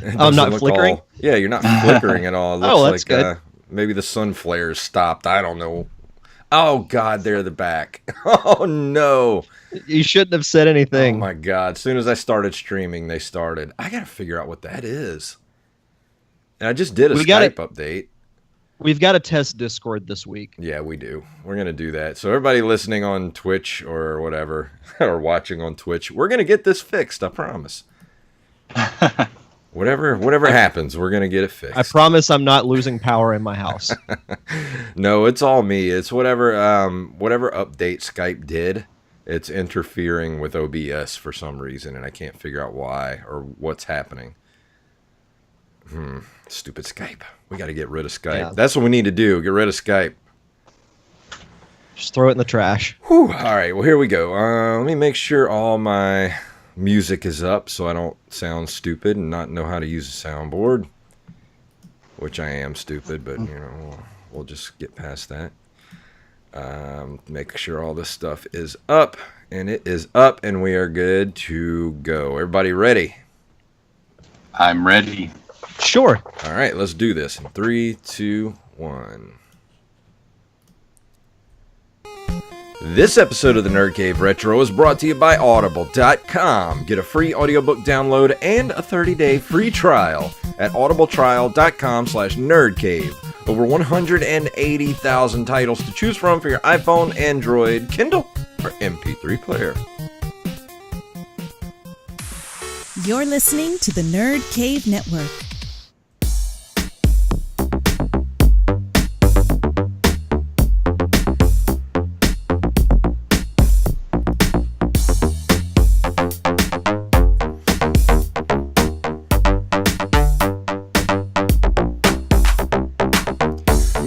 I'm not flickering? Yeah, you're not flickering at all. It looks Oh, that's good. Maybe the sun flares stopped. I don't know. Oh, God, they're the back. Oh, no. You shouldn't have said Oh, anything. my God. As soon as I started streaming, they started. I got to figure out what that is. And I just did a Skype update. We've got to test Discord this week. Yeah, we do. We're going to do that. So everybody listening on Twitch or whatever, or watching on Twitch, we're going to get this fixed, I promise. Whatever happens, we're going to get it fixed. I promise I'm not losing power in my house. No, it's all me. It's whatever update Skype did. It's interfering with OBS for some reason, and I can't figure out why or what's happening. Stupid Skype. We got to get rid of Skype. Yeah. That's what we need to do. Get rid of Skype. Just throw it in the trash. Whew. All right. Well, here we go. Let me make sure all my music is up so I don't sound stupid and not know how to use a soundboard. Which I am stupid, but, we'll just get past that. Make sure all this stuff is up. And it is up, and we are good to go. Everybody ready? I'm ready. Sure. All right, let's do this in 3, 2, 1. This episode of the Nerd Cave Retro is brought to you by Audible.com. Get a free audiobook download and a 30-day free trial at audibletrial.com/nerdcave. Over 180,000 titles to choose from for your iPhone, Android, Kindle, or MP3 player. You're listening to the Nerd Cave Network.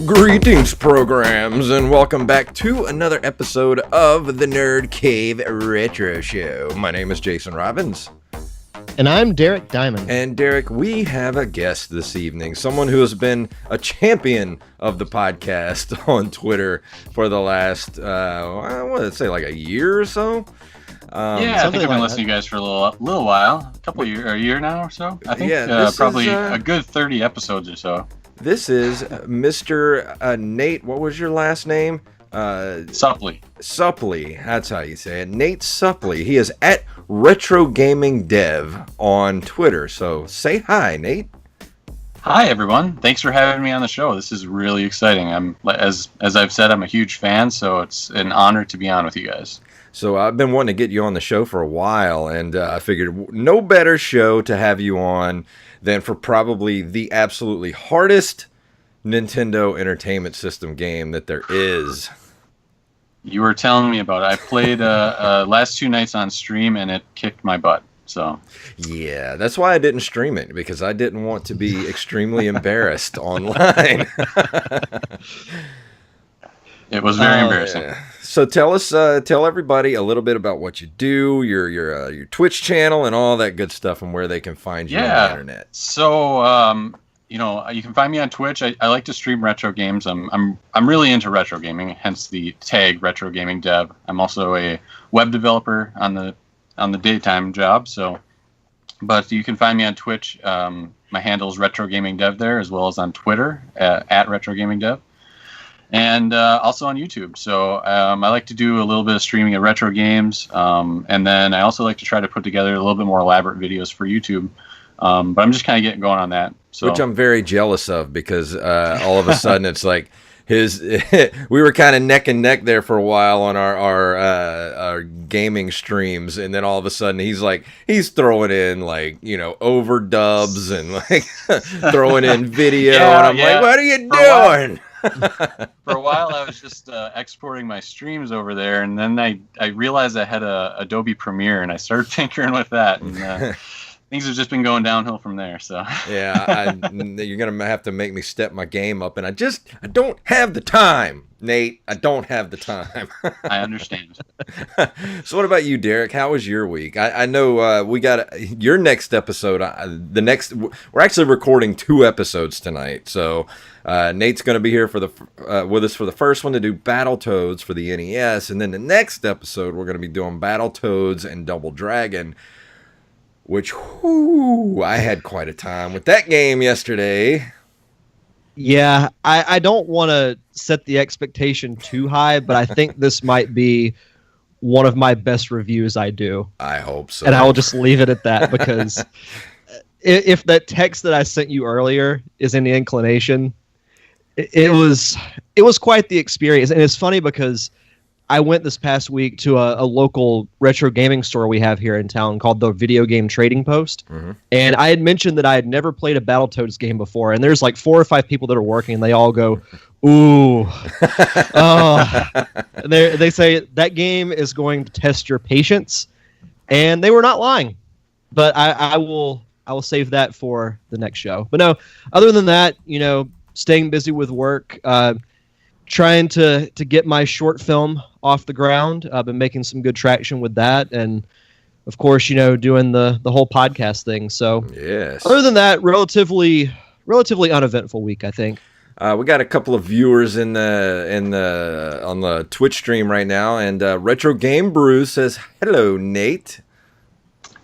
Greetings, programs, and welcome back to another episode of the Nerd Cave Retro Show. My name is Jason Robbins. And I'm Derek Diamond. And Derek, we have a guest this evening, someone who has been a champion of the podcast on Twitter for the last, I want to say like a year or so. I think I've been listening to you guys for a little while, a year now or so. I think probably a good 30 episodes or so. This is Mr. Nate. What was your last name? Supplee. Supplee. That's how you say it. Nate Supplee. He is at Retrogaming Dev on Twitter. So say hi, Nate. Hi, everyone. Thanks for having me on the show. This is really exciting. As I've said, I'm a huge fan, so it's an honor to be on with you guys. So I've been wanting to get you on the show for a while, and I figured no better show to have you on than for probably the absolutely hardest Nintendo Entertainment System game that there is. You were telling me about it. I played last 2 nights on stream, and it kicked my butt. So yeah, that's why I didn't stream it, because I didn't want to be extremely embarrassed online. It was very embarrassing. Yeah. So tell everybody a little bit about what you do, your Twitch channel, and all that good stuff, and where they can find you on the internet. So you can find me on Twitch. I like to stream retro games. I'm really into retro gaming, hence the tag Retrogaming Dev. I'm also a web developer on the daytime job. But you can find me on Twitch. My handle is Retrogaming Dev there, as well as on Twitter at Retrogaming Dev. And also on YouTube. So I like to do a little bit of streaming of retro games. And then I also like to try to put together a little bit more elaborate videos for YouTube. But I'm just kind of getting going on that. So. Which I'm very jealous of, because all of a sudden it's like we were kind of neck and neck there for a while on our gaming streams, and then all of a sudden he's throwing in overdubs and throwing in video, and I'm like, what are you doing? For a while, I was just exporting my streams over there, and then I realized I had a Adobe Premiere, and I started tinkering with that, and things have just been going downhill from there. So yeah, you're gonna have to make me step my game up, and I don't have the time, Nate. I don't have the time. I understand. So what about you, Derek? How was your week? I know we got your next episode. We're actually recording 2 episodes tonight, so. Nate's going to be here with us for the first one to do Battletoads for the NES, and then the next episode we're going to be doing Battletoads and Double Dragon. which, whoo, I had quite a time with that game yesterday. Yeah, I don't want to set the expectation too high, but I think this might be one of my best reviews I do. I hope so. And I will just leave it at that, because if that text that I sent you earlier is any inclination, it was quite the experience. And it's funny because I went this past week to a local retro gaming store we have here in town called the Video Game Trading Post. Mm-hmm. And I had mentioned that I had never played a Battletoads game before. And there's like 4 or 5 people that are working, and they all go, ooh. Oh. They say that game is going to test your patience. And they were not lying. But I will save that for the next show. But no, other than that, staying busy with work, trying to get my short film off the ground. I've been making some good traction with that, and of course, doing the whole podcast thing. So, yes. Other than that, relatively uneventful week, I think. We got a couple of viewers on the Twitch stream right now, and Retro Game Brew says, "Hello, Nate."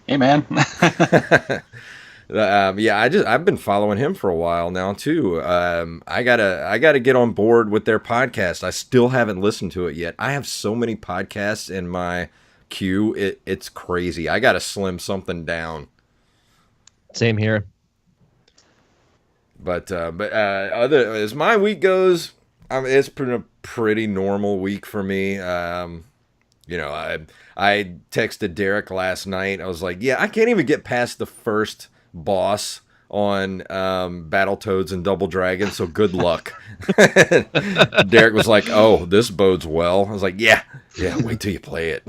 Hey, man. I've been following him for a while now too. I gotta get on board with their podcast. I still haven't listened to it yet. I have so many podcasts in my queue. It's crazy. I gotta slim something down. Same here. But other as my week goes, it's been a pretty normal week for me. I texted Derek last night. I was like, yeah, I can't even get past the first boss on Battletoads and Double Dragon, so good luck. Derek was like, oh, this bodes well. I was like, yeah, wait till you play it.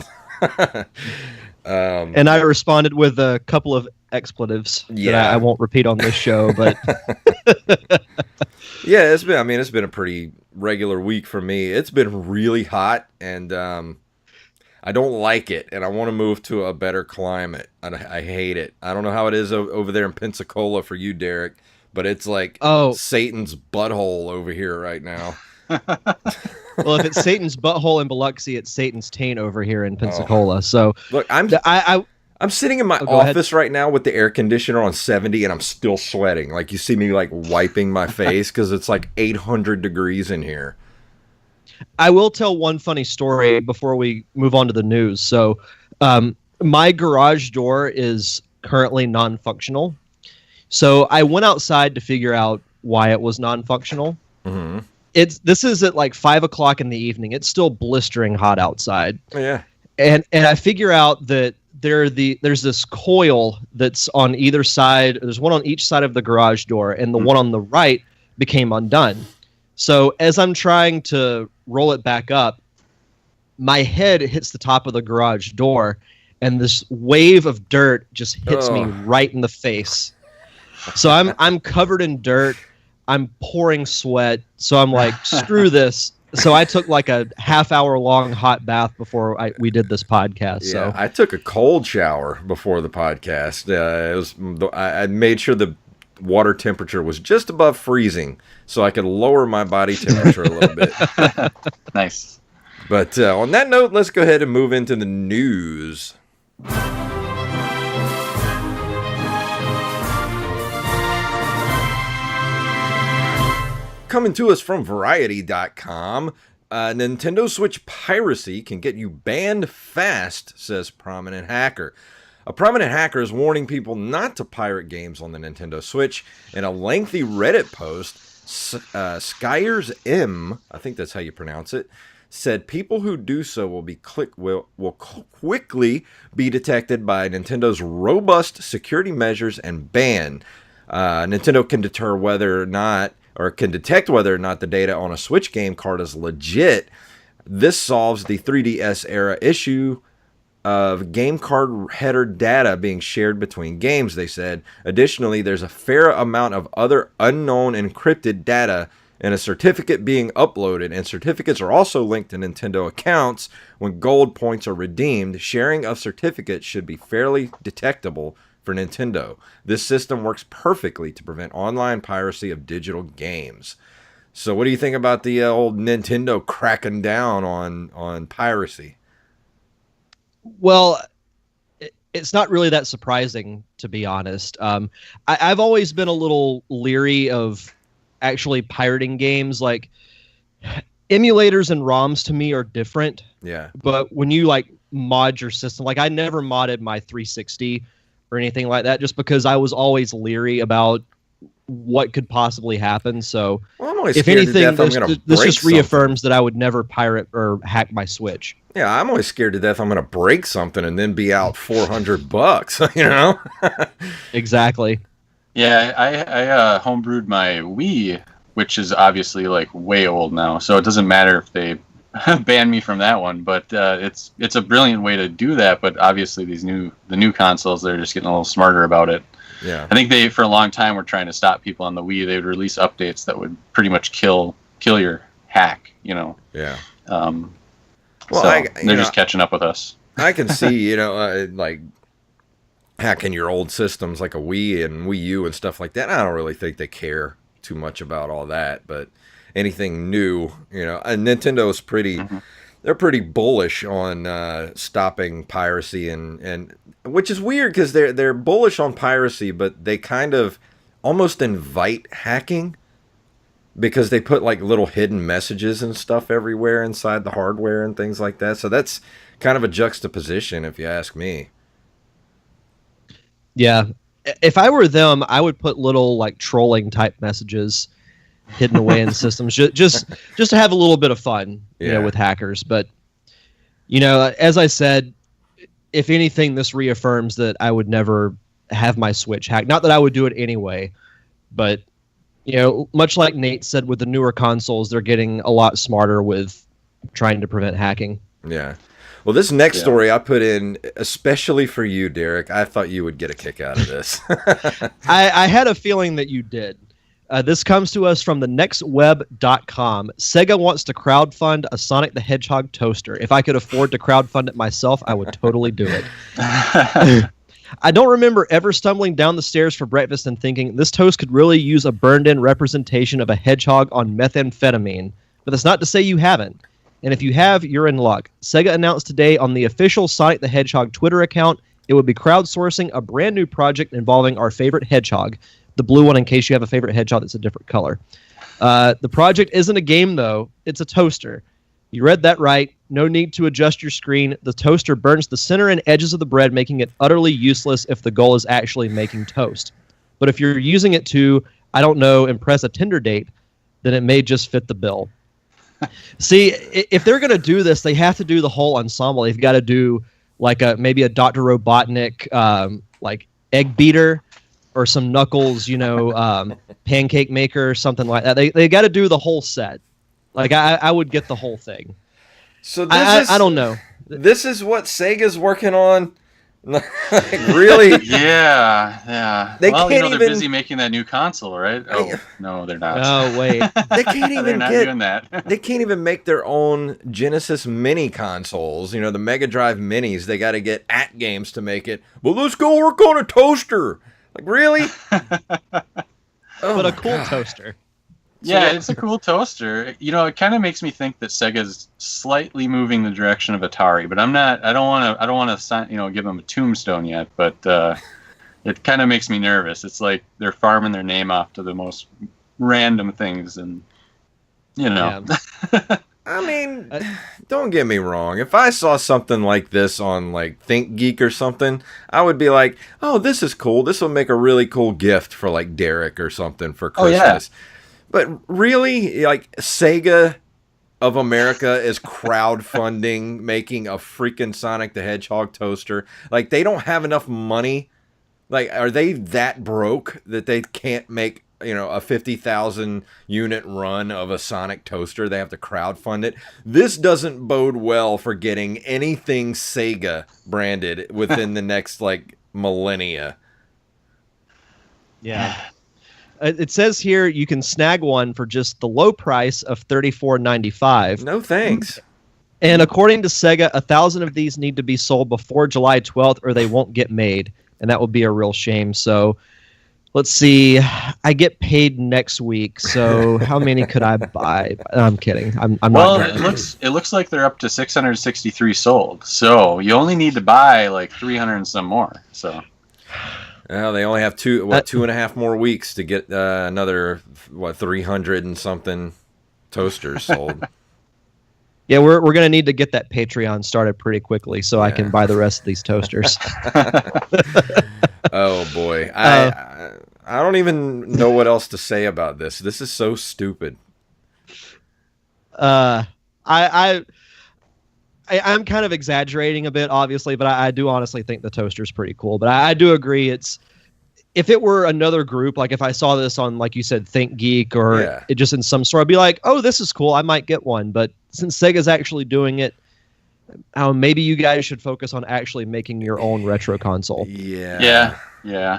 And I responded with a couple of expletives that I won't repeat on this show, but yeah, it's been a pretty regular week for me. It's been really hot, and I don't like it, and I want to move to a better climate. I hate it. I don't know how it is over there in Pensacola for you, Derek, but it's like Satan's butthole over here right now. Well, if it's Satan's butthole in Biloxi, it's Satan's taint over here in Pensacola. So look, I'm sitting in my office right now with the air conditioner on 70, and I'm still sweating. Like, you see me like wiping my face because it's like 800 degrees in here. I will tell one funny story before we move on to the news. So, my garage door is currently non-functional. So I went outside to figure out why it was non-functional. Mm-hmm. This is at like 5 o'clock in the evening. It's still blistering hot outside. Yeah. And I figure out that there's this coil that's on either side. There's one on each side of the garage door, and the one on the right became undone. So as I'm trying to roll it back up, my head hits the top of the garage door, and this wave of dirt just hits me right in the face. So I'm covered in dirt. I'm pouring sweat. So I'm like, screw this. So I took like a half-hour-long hot bath before we did this podcast. Yeah, so I took a cold shower before the podcast. I made sure the water temperature was just above freezing, so I could lower my body temperature a little bit. Nice. But on that note, let's go ahead and move into the news. Coming to us from Variety.com, Nintendo Switch piracy can get you banned fast, says prominent hacker. A prominent hacker is warning people not to pirate games on the Nintendo Switch. In a lengthy Reddit post, Skyers M, I think that's how you pronounce it, said people who do so will quickly be detected by Nintendo's robust security measures and banned. Nintendo can detect whether or not the data on a Switch game card is legit. This solves the 3DS era issue of game card header data being shared between games, they said. Additionally, there's a fair amount of other unknown encrypted data in a certificate being uploaded, and certificates are also linked to Nintendo accounts. When gold points are redeemed, sharing of certificates should be fairly detectable for Nintendo. This system works perfectly to prevent online piracy of digital games. So what do you think about the old Nintendo cracking down on piracy? Well, it's not really that surprising, to be honest. I've always been a little leery of actually pirating games. Like, emulators and ROMs to me are different. Yeah. But when you like mod your system, like I never modded my 360 or anything like that, just because I was always leery about what could possibly happen. So, Well, I'm always if scared anything, to death I'm gonna this break just reaffirms that I would never pirate or hack my Switch. Yeah, I'm always scared to death I'm gonna break something and then be out $400. You know? Exactly. Yeah, I homebrewed my Wii, which is obviously like way old now, so it doesn't matter if they ban me from that one. But it's a brilliant way to do that. But obviously, the new consoles, they're just getting a little smarter about it. Yeah. I think they, for a long time, were trying to stop people on the Wii. They would release updates that would pretty much kill your hack. You know. Yeah. Well, Well, so they're just catching up with us. I can see, like hacking your old systems like a Wii and Wii U and stuff like that. I don't really think they care too much about all that, but anything new, and Nintendo is they're pretty bullish on stopping piracy and which is weird because they're bullish on piracy, but they kind of almost invite hacking because they put like little hidden messages and stuff everywhere inside the hardware and things like that. So that's kind of a juxtaposition, if you ask me. Yeah. If I were them, I would put little like trolling type messages hidden away in systems just to have a little bit of fun, with hackers. But as I said, if anything, this reaffirms that I would never have my Switch hacked. Not that I would do it anyway, but much like Nate said with the newer consoles, they're getting a lot smarter with trying to prevent hacking. Yeah. Well, this next story I put in especially for you, Derek. I thought you would get a kick out of this. I had a feeling that you did. This comes to us from the nextweb.com. SEGA wants to crowdfund a Sonic the Hedgehog toaster. If I could afford to crowdfund it myself, I would totally do it. I don't remember ever stumbling down the stairs for breakfast and thinking, this toast could really use a burned-in representation of a hedgehog on methamphetamine. But that's not to say you haven't. And if you have, you're in luck. SEGA announced today on the official Sonic the Hedgehog Twitter account it would be crowdsourcing a brand new project involving our favorite hedgehog, the blue one in case you have a favorite hedgehog that's a different color. The project isn't a game, though. It's a toaster. You read that right. No need to adjust your screen. The toaster burns the center and edges of the bread, making it utterly useless if the goal is actually making toast. But if you're using it to, I don't know, impress a Tinder date, then it may just fit the bill. See, if they're going to do this, they have to do the whole ensemble. They've got to do like maybe a Dr. Robotnik like egg beater or some Knuckles, pancake maker or something like that. They got to do the whole set. Like I would get the whole thing. So I don't know. This is what Sega's working on. Really? Yeah. They well, can't they're busy making that new console, right? Oh no, they're not. Oh wait, they can't even they're not doing that. They can't even make their own Genesis Mini consoles. The Mega Drive Minis. They got to get at games to make it. Well, let's go work on a toaster. Like really? But a cool toaster. Yeah, it's a cool toaster. It kind of makes me think that Sega's slightly moving the direction of Atari, but I'm not. I don't want to give them a tombstone yet. But it kind of makes me nervous. It's like they're farming their name off to the most random things, and Yeah. I mean, don't get me wrong. If I saw something like this on like ThinkGeek or something, I would be like, "Oh, this is cool. This will make a really cool gift for like Derek or something for Christmas." Oh, yeah. But really, like Sega of America is crowdfunding making a freaking Sonic the Hedgehog toaster. Like they don't have enough money. Like, are they that broke that they can't make a 50,000 unit run of a Sonic toaster? They have to crowdfund it. This doesn't bode well for getting anything Sega branded within the next like millennia. Yeah. It says here you can snag one for just the low price of $34.95. No thanks. And according to Sega, 1,000 of these need to be sold before July 12th or they won't get made. And that would be a real shame. So Let's see. I get paid next week, so how many could I buy? I'm kidding. I'm well, not. it looks like they're up to 663 sold. So you only need to buy like 300 and some more. So. Well, they only have 2.5 more weeks to get another 300 and something toasters sold. Yeah, we're gonna need to get that Patreon started pretty quickly so I can buy the rest of these toasters. Oh boy, I don't even know what else to say about this. This is so stupid. I'm kind of exaggerating a bit, obviously, but I do honestly think the toaster's pretty cool. But I do agree, if it were another group, like if I saw this on, like you said, Think Geek or it just in some store, I'd be like, oh, this is cool. I might get one. But since Sega's actually doing it, maybe you guys should focus on actually making your own retro console. Yeah.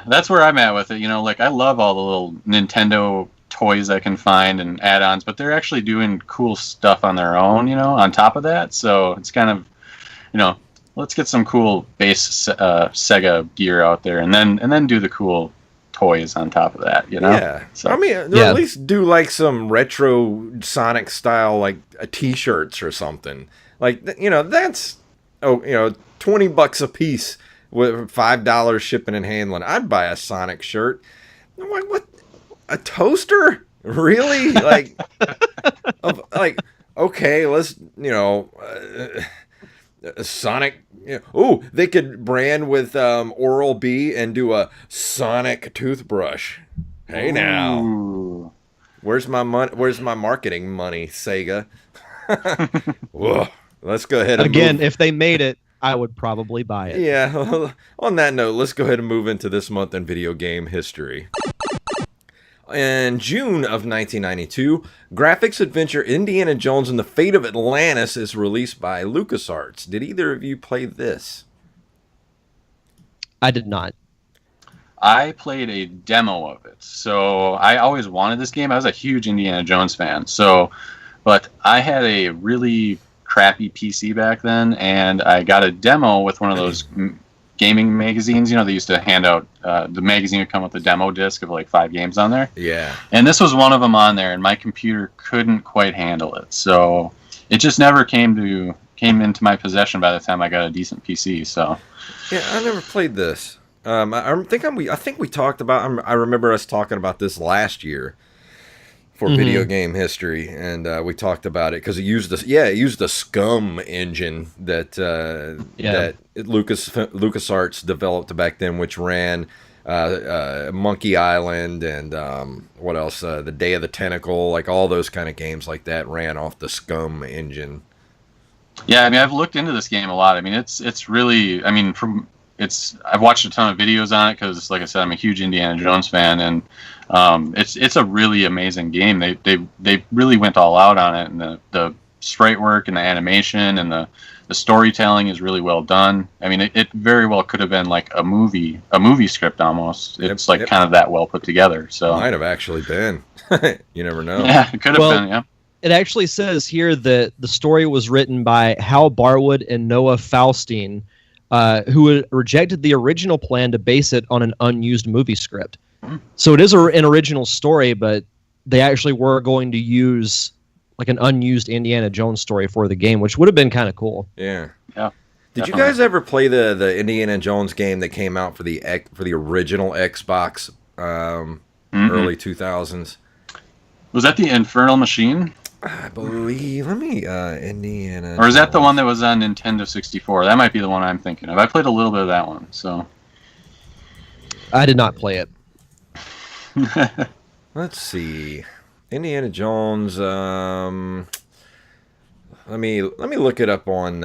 That's where I'm at with it. Like I love all the little Nintendo toys I can find and add-ons, but they're actually doing cool stuff on their own, on top of that. So it's kind of, let's get some cool base Sega gear out there, and then do the cool toys on top of that. Yeah. So I mean, at least do like some retro Sonic style, like T-shirts or something. Like that's $20 a piece with $5 shipping and handling. I'd buy a Sonic shirt. What? A toaster? Really? Like, okay, let's Sonic. Oh, they could brand with Oral-B and do a Sonic toothbrush. Hey now, Ooh. Where's my money? Where's my marketing money, Sega? Whoa. Let's go ahead and again. If they made it, I would probably buy it. Yeah. On that note, let's go ahead and move into this month in video game history. In June of 1992, graphics adventure Indiana Jones and the Fate of Atlantis is released by LucasArts. Did either of you play this? I did not. I played a demo of it. So I always wanted this game. I was a huge Indiana Jones fan. But I had a really crappy PC back then, and I got a demo with one of those gaming magazines. They used to hand out the magazine would come with a demo disc of like 5 games on there. Yeah. And this was one of them on there, and my computer couldn't quite handle it. So it just never came into my possession by the time I got a decent PC. So yeah, I never played this. I think we talked about. I remember us talking about this last year for video game history, and we talked about it because it used the Scum engine that LucasArts developed back then, which ran Monkey Island and what else? The Day of the Tentacle, like all those kind of games like that ran off the Scum engine. Yeah, I mean, I've looked into this game a lot. I mean, it's really, I mean, I've watched a ton of videos on it because, like I said, I'm a huge Indiana Jones fan, and it's a really amazing game. They really went all out on it, and the sprite work and the animation and the storytelling is really well done. I mean, it very well could have been like a movie script almost. It's kind of that well put together. So might have actually been. You never know. Yeah, it could have been. Yeah. It actually says here that the story was written by Hal Barwood and Noah Faustine, who had rejected the original plan to base it on an unused movie script. So it is an original story, but they actually were going to use like an unused Indiana Jones story for the game, which would have been kind of cool. Yeah. Yeah. Did you guys ever play the Indiana Jones game that came out for the original Xbox early 2000s? Was that the Infernal Machine? I believe. Let me Indiana. Or is that the one that was on Nintendo 64? That might be the one I'm thinking of. I played a little bit of that one. So I did not play it. Let's see. Indiana Jones. Let me look it up on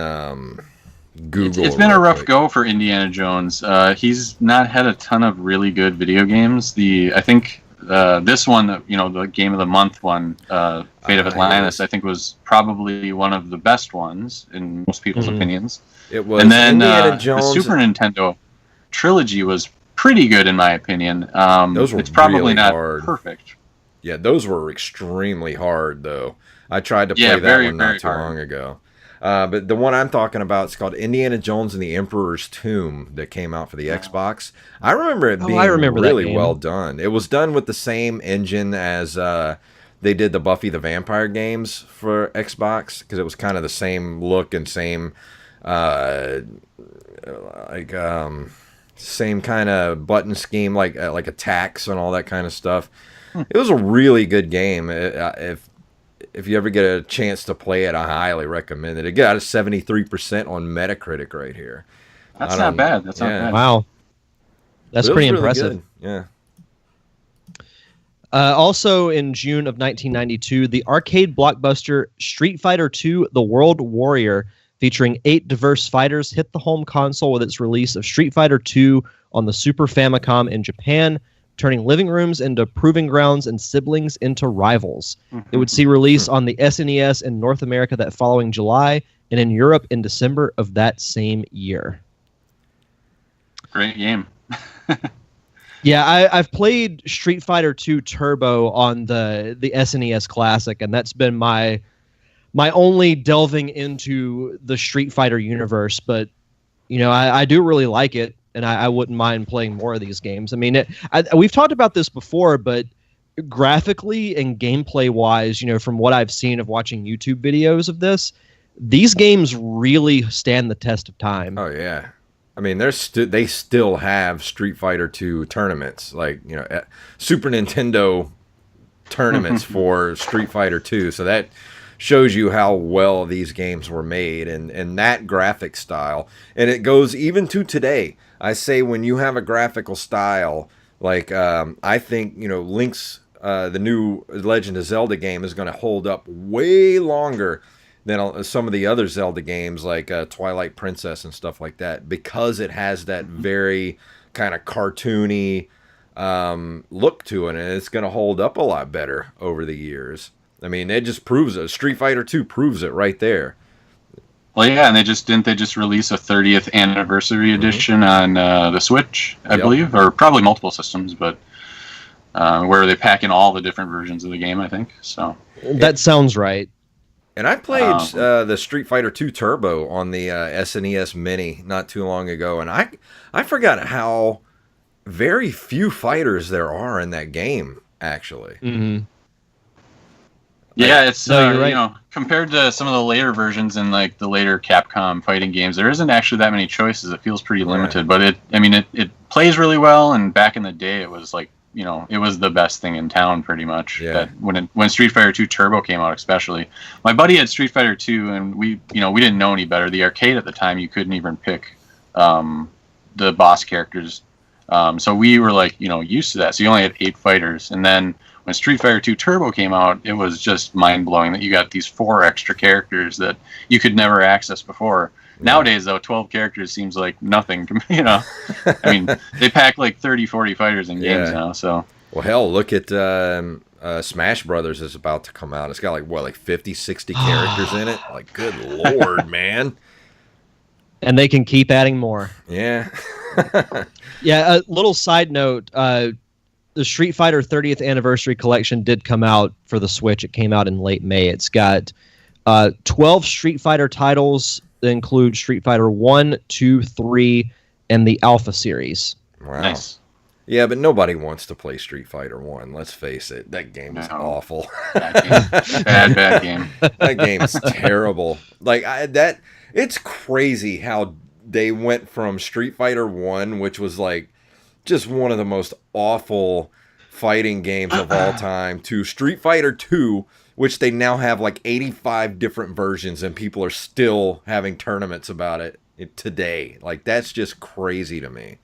Google. It's been a rough go for Indiana Jones. He's not had a ton of really good video games. I think this one, the Game of the Month one, Fate of Atlantis, I think was probably one of the best ones in most people's opinions. It was. And then Indiana Jones. The Super Nintendo trilogy was pretty good in my opinion. Those were it's probably really not hard. Perfect. Yeah, those were extremely hard though. I tried to play that one not too long ago. But the one I'm talking about is called Indiana Jones and the Emperor's Tomb that came out for the Xbox. I remember it being really well done. It was done with the same engine as they did the Buffy the Vampire games for Xbox, because it was kind of the same look and same same kind of button scheme, like attacks and all that kind of stuff. It was a really good game. If you ever get a chance to play it, I highly recommend it. It got a 73% on Metacritic right here. That's not bad. That's not bad. Wow. That's pretty impressive. Yeah. Also in June of 1992, the arcade blockbuster Street Fighter II: The World Warrior, featuring 8 diverse fighters, hit the home console with its release of Street Fighter II on the Super Famicom in Japan, turning living rooms into proving grounds and siblings into rivals. It would see release on the SNES in North America that following July, and in Europe in December of that same year. Great game. Yeah, I've played Street Fighter II Turbo on the SNES Classic, and that's been my only delving into the Street Fighter universe. But, you know, I do really like it, and I wouldn't mind playing more of these games. I mean, we've talked about this before, but graphically and gameplay-wise, you know, from what I've seen of watching YouTube videos of this, these games really stand the test of time. Oh, yeah. I mean, they still have Street Fighter 2 tournaments, like, you know, Super Nintendo tournaments for Street Fighter 2. So that shows you how well these games were made, and that graphic style. And it goes even to today. I say when you have a graphical style, like I think, you know, Link's the new Legend of Zelda game is going to hold up way longer than some of the other Zelda games, like Twilight Princess and stuff like that, because it has that very kind of cartoony look to it, and it's going to hold up a lot better over the years. I mean, it just proves it. Street Fighter 2 proves it right there. Well, yeah, and they just release a 30th anniversary edition on the Switch, I believe, or probably multiple systems, but where they pack in all the different versions of the game, I think. So that sounds right. And I played the Street Fighter 2 Turbo on the SNES Mini not too long ago, and I forgot how very few fighters there are in that game, actually. Mm-hmm. Yeah, it's you're right. You know, compared to some of the later versions in like the later Capcom fighting games, there isn't actually that many choices. It feels pretty limited, but it plays really well. And back in the day, it was like, you know, it was the best thing in town, pretty much. Yeah. That when Street Fighter 2 Turbo came out, especially, my buddy had Street Fighter 2, and we didn't know any better. The arcade at the time, you couldn't even pick the boss characters, so we were like, you know, used to that. So you only had 8 fighters, and then when Street Fighter 2 Turbo came out, it was just mind-blowing that you got these 4 extra characters that you could never access before. Yeah. Nowadays, though, 12 characters seems like nothing, you know. I mean, they pack like 30, 40 fighters in games now, so. Well, hell, look at Smash Brothers is about to come out. It's got like 50, 60 characters in it. Like, good Lord, man. And they can keep adding more. Yeah. Yeah, a little side note, the Street Fighter 30th Anniversary Collection did come out for the Switch. It came out in late May. It's got 12 Street Fighter titles that include Street Fighter 1, 2, 3, and the Alpha series. Wow. Nice. Yeah, but nobody wants to play Street Fighter 1. Let's face it. That game is awful. Bad game. That game is terrible. Like, it's crazy how they went from Street Fighter 1, which was like just one of the most awful fighting games of all time, to Street Fighter 2, which they now have like 85 different versions, and people are still having tournaments about it today. Like, that's just crazy to me.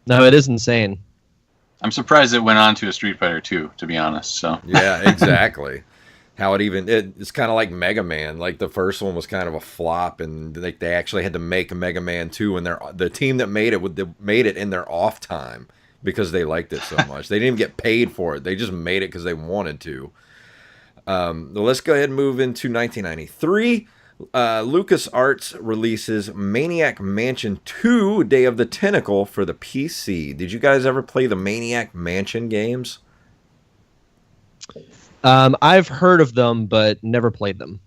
No, it is insane. I'm surprised it went on to a Street Fighter 2, to be honest. So yeah, exactly. How it's kind of like Mega Man. Like, the first one was kind of a flop, and like they actually had to make a Mega Man 2, and the team that made it in their off time because they liked it so much. They didn't even get paid for it. They just made it because they wanted to. Let's go ahead and move into 1993. LucasArts releases Maniac Mansion 2: Day of the Tentacle for the PC. Did you guys ever play the Maniac Mansion games? I've heard of them, but never played them.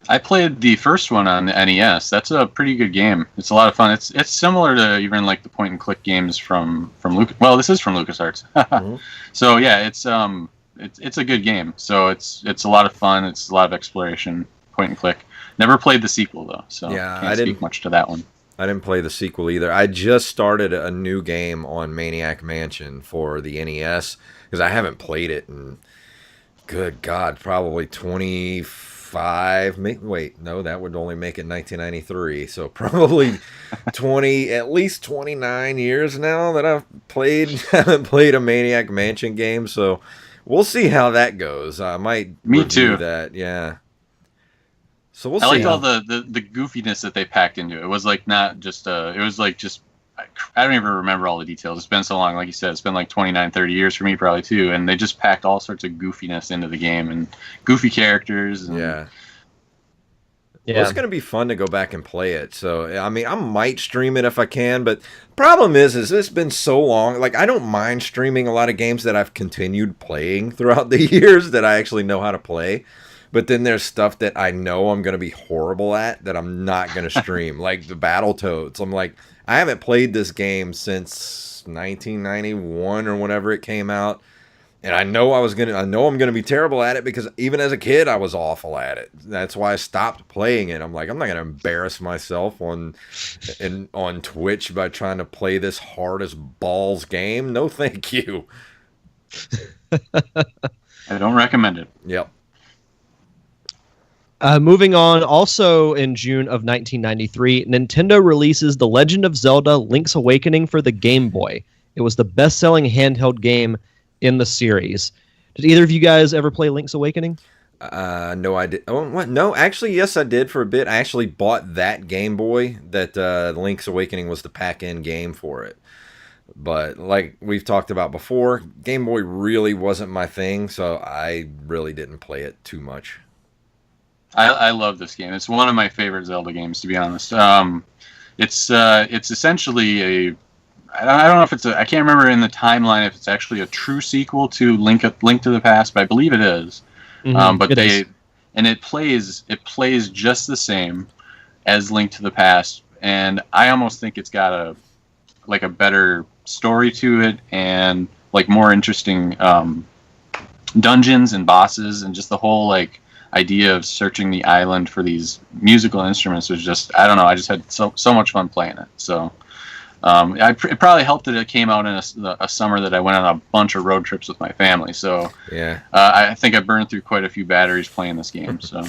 I played the first one on the NES. That's a pretty good game. It's a lot of fun. It's similar to even like the point and click games from Lucas. Well, this is from LucasArts. Mm-hmm. So yeah, it's a good game. So it's a lot of fun. It's a lot of exploration, point and click. Never played the sequel though, so yeah, can't speak much to that one. I didn't play the sequel either. I just started a new game on Maniac Mansion for the NES because I haven't played it in, good God, probably 25. Wait, no, that would only make it 1993. So probably at least 29 years now that I've haven't played a Maniac Mansion game. So we'll see how that goes. I might review that. Yeah. So we'll I see. liked all the goofiness that they packed into it. It was like not just it was like just I don't even remember all the details. It's been so long, like you said, it's been like 29, 30 years for me probably too. And they just packed all sorts of goofiness into the game and goofy characters. And, yeah. Yeah, well, it's going to be fun to go back and play it. So, I mean, I might stream it if I can, but problem is it's been so long. Like, I don't mind streaming a lot of games that I've continued playing throughout the years that I actually know how to play. But then there's stuff that I know I'm going to be horrible at that I'm not going to stream, like the Battletoads. I'm like, I haven't played this game since 1991 or whenever it came out. And I know I'm going to be terrible at it because even as a kid, I was awful at it. That's why I stopped playing it. I'm like, I'm not going to embarrass myself on Twitch by trying to play this hard as balls game. No, thank you. I don't recommend it. Yep. Moving on, also in June of 1993, Nintendo releases The Legend of Zelda: Link's Awakening for the Game Boy. It was the best-selling handheld game in the series. Did either of you guys ever play Link's Awakening? No, I did. Oh, what? No, actually, yes, I did for a bit. I actually bought that Game Boy. That Link's Awakening was the pack-in game for it. But like we've talked about before, Game Boy really wasn't my thing, so I really didn't play it too much. I love this game. It's one of my favorite Zelda games, to be honest. It's essentially I don't know if I can't remember in the timeline if it's actually a true sequel to Link to the Past, but I believe it is. Mm-hmm. It plays just the same as Link to the Past, and I almost think it's got a better story to it and like more interesting dungeons and bosses, and just the whole idea of searching the island for these musical instruments was just, I don't know, I just had so much fun playing it. So it probably helped that it came out in a summer that I went on a bunch of road trips with my family. So yeah, I think I burned through quite a few batteries playing this game. So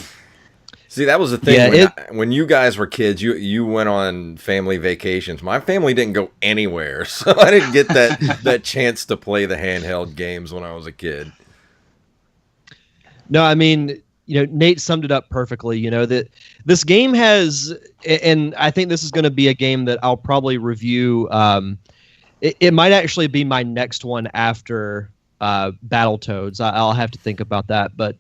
see, that was the thing. When you guys were kids, you went on family vacations. My family didn't go anywhere, so I didn't get that chance to play the handheld games when I was a kid. No, I mean, Nate summed it up perfectly. That this game has, and I think this is going to be a game that I'll probably review. It might actually be my next one after Battletoads. I'll have to think about that. But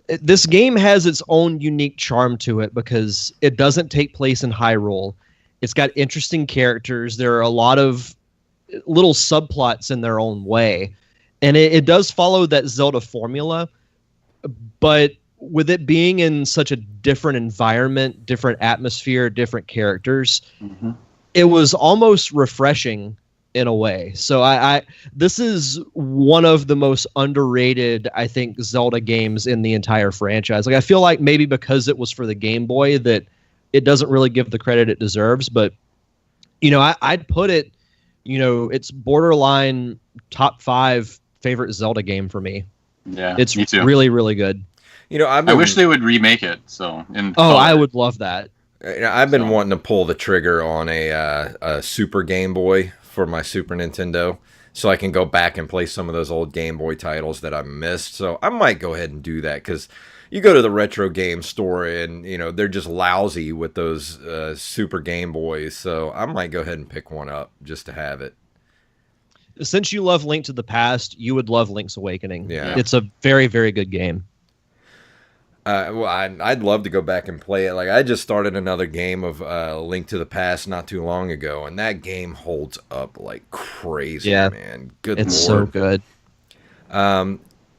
this game has its own unique charm to it because it doesn't take place in Hyrule. It's got interesting characters. There are a lot of little subplots in their own way. And it does follow that Zelda formula, but with it being in such a different environment, different atmosphere, different characters, mm-hmm. It was almost refreshing in a way. So this is one of the most underrated, I think, Zelda games in the entire franchise. Like, I feel like maybe because it was for the Game Boy that it doesn't really give the credit it deserves. But, I'd put it, it's borderline top 5 favorite Zelda game for me. Yeah, it's me too. Really, really good. I wish they would remake it. So, I would love that. I've been wanting to pull the trigger on a Super Game Boy for my Super Nintendo, so I can go back and play some of those old Game Boy titles that I missed. So I might go ahead and do that because you go to the retro game store and they're just lousy with those Super Game Boys. So I might go ahead and pick one up just to have it. Since you love Link to the Past, you would love Link's Awakening. Yeah, it's a very, very good game. Well, I'd love to go back and play it. Like, I just started another game of Link to the Past not too long ago, and that game holds up like crazy, man. Good Lord. It's so good.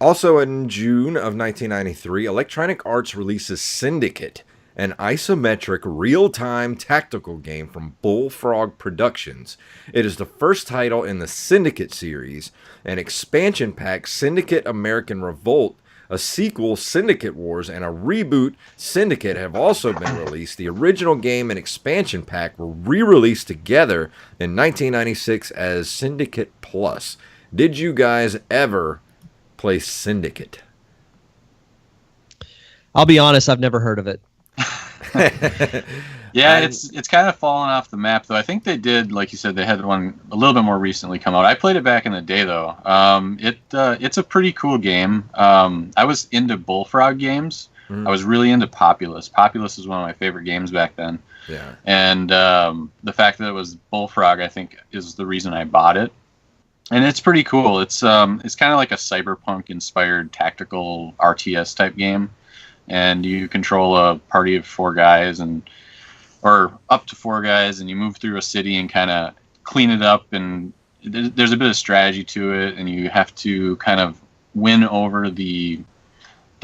Also in June of 1993, Electronic Arts releases Syndicate an isometric real-time tactical game from Bullfrog Productions. It is the first title in the Syndicate series, an expansion pack, Syndicate American Revolt, a sequel, Syndicate Wars, and a reboot, Syndicate, have also been released. The original game and expansion pack were re-released together in 1996 as Syndicate Plus. Did you guys ever play Syndicate? I'll be honest, I've never heard of it. Yeah, it's kind of fallen off the map, though. I think they did, like you said, they had one a little bit more recently come out. I played it back in the day, though. It's a pretty cool game. I was into Bullfrog games. I was really into Populous. Populous is one of my favorite games back then. Yeah. And the fact that it was Bullfrog, I think, is the reason I bought it. And it's pretty cool. It's kind of like a cyberpunk-inspired tactical RTS type game. And you control a party of 4 guys or up to 4 guys, and you move through a city and kind of clean it up, and there's a bit of strategy to it, and you have to kind of win over the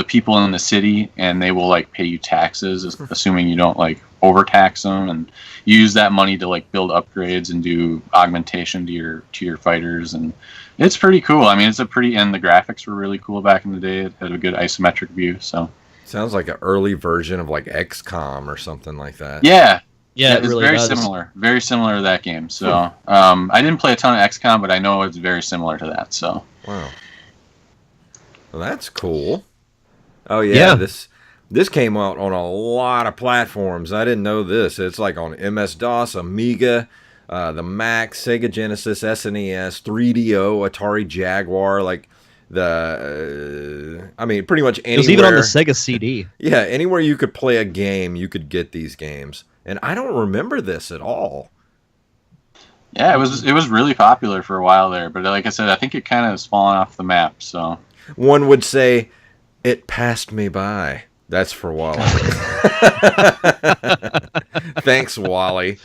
people in the city, and they will like pay you taxes, assuming you don't like overtax them, and you use that money to like build upgrades and do augmentation to your fighters, and it's pretty cool. I mean, and the graphics were really cool back in the day. It had a good isometric view, so. Sounds like an early version of like XCOM or something like that. Yeah, it it's really very does. very similar to that game. So I didn't play a ton of XCOM, but I know it's very similar to that. So wow, well, that's cool. Oh yeah, this came out on a lot of platforms. I didn't know this. It's like on MS-DOS, Amiga, the Mac, Sega Genesis, SNES, 3DO, Atari Jaguar, like. I mean, pretty much anywhere. It was even on the Sega CD. Yeah, anywhere you could play a game, you could get these games. And I don't remember this at all. Yeah, it was really popular for a while there, but like I said, I think it kind of has fallen off the map. So one would say, it passed me by. That's for Wally. Thanks, Wally.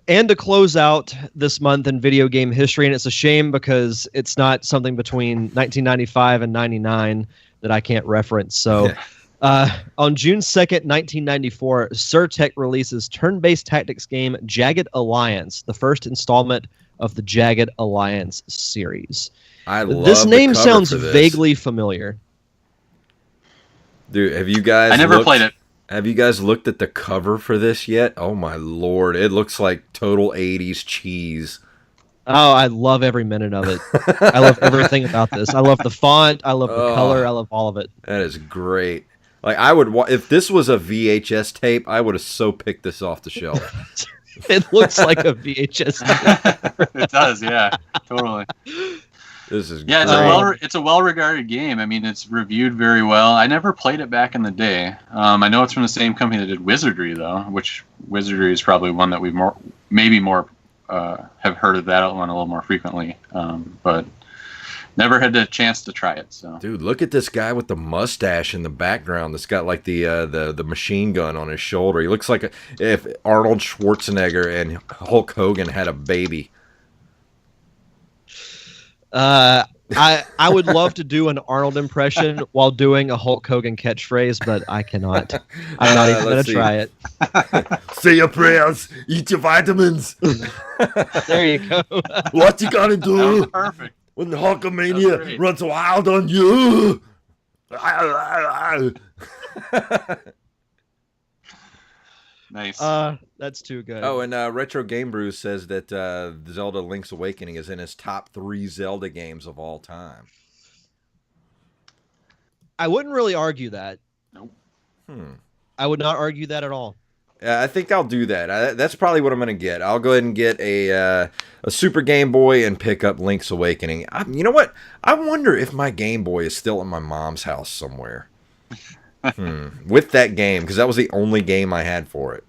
And to close out this month in video game history, and it's a shame because it's not something between 1995 and 99 that I can't reference. So on June 2nd, 1994, Surtech releases turn-based tactics game Jagged Alliance, the first installment of the Jagged Alliance series. I love this name the cover sounds for this. vaguely familiar. Dude, have you guys I never played it. Have you guys looked at the cover for this yet? Oh my lord, it looks like total 80s cheese. Oh, I love every minute of it. I love everything about this. I love the font. I love the color. I love all of it. That is great. Like I would, if this was a VHS tape, I would have so picked this off the shelf. It looks like a VHS tape. It does, yeah, totally. This is great. It's a well-regarded game. I mean, it's reviewed very well. I never played it back in the day. I know it's from the same company that did Wizardry, though, which Wizardry is probably one that we've have heard of that one a little more frequently, but never had the chance to try it. So, dude, look at this guy with the mustache in the background. That's got like the machine gun on his shoulder. He looks like if Arnold Schwarzenegger and Hulk Hogan had a baby. I would love to do an Arnold impression while doing a Hulk Hogan catchphrase, but I cannot. I'm not even going to try it. Say your prayers, eat your vitamins. There you go. What you gonna do? That was perfect. When the Hulkamania runs wild on you. Nice. That's too good. Oh, and Retro Game Brew says that Zelda Link's Awakening is in his top 3 Zelda games of all time. I wouldn't really argue that. Nope. I would not argue that at all. I think I'll do that. That's probably what I'm going to get. I'll go ahead and get a Super Game Boy and pick up Link's Awakening. You know what? I wonder if my Game Boy is still at my mom's house somewhere. With that game, because that was the only game I had for it.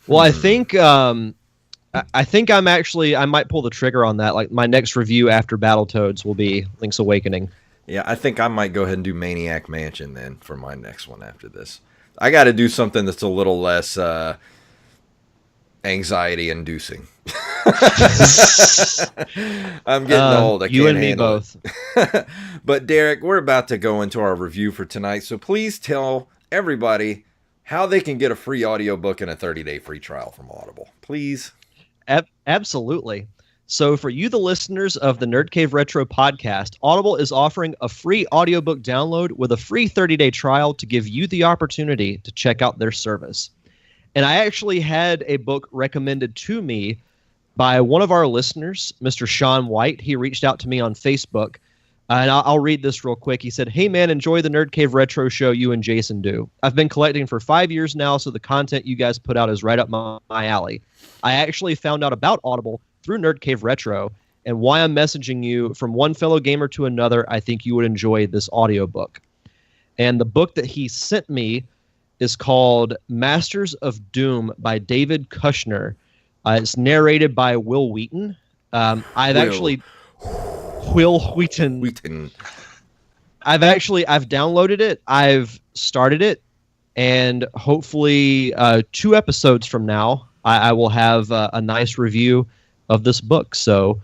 Well, I think I might pull the trigger on that. Like my next review after Battletoads will be Link's Awakening. Yeah, I think I might go ahead and do Maniac Mansion then for my next one after this. I got to do something that's a little less anxiety-inducing. I'm getting old. I you can't and me handle both. it. But Derek, we're about to go into our review for tonight. So please tell everybody how they can get a free audiobook and a 30-day free trial from Audible. Please. Absolutely. So for you, the listeners of the Nerd Cave Retro podcast, Audible is offering a free audiobook download with a free 30-day trial to give you the opportunity to check out their service. And I actually had a book recommended to me by one of our listeners, Mr. Sean White. He reached out to me on Facebook, and I'll read this real quick. He said, "Hey man, enjoy the Nerd Cave Retro show you and Jason do. I've been collecting for 5 years now, so the content you guys put out is right up my alley. I actually found out about Audible through Nerd Cave Retro, and why I'm messaging you from one fellow gamer to another, I think you would enjoy this audiobook." And the book that he sent me is called Masters of Doom by David Kushner. It's narrated by Will Wheaton. Will Wheaton. I've downloaded it. I've started it, and hopefully 2 episodes from now, I will have a nice review of this book. So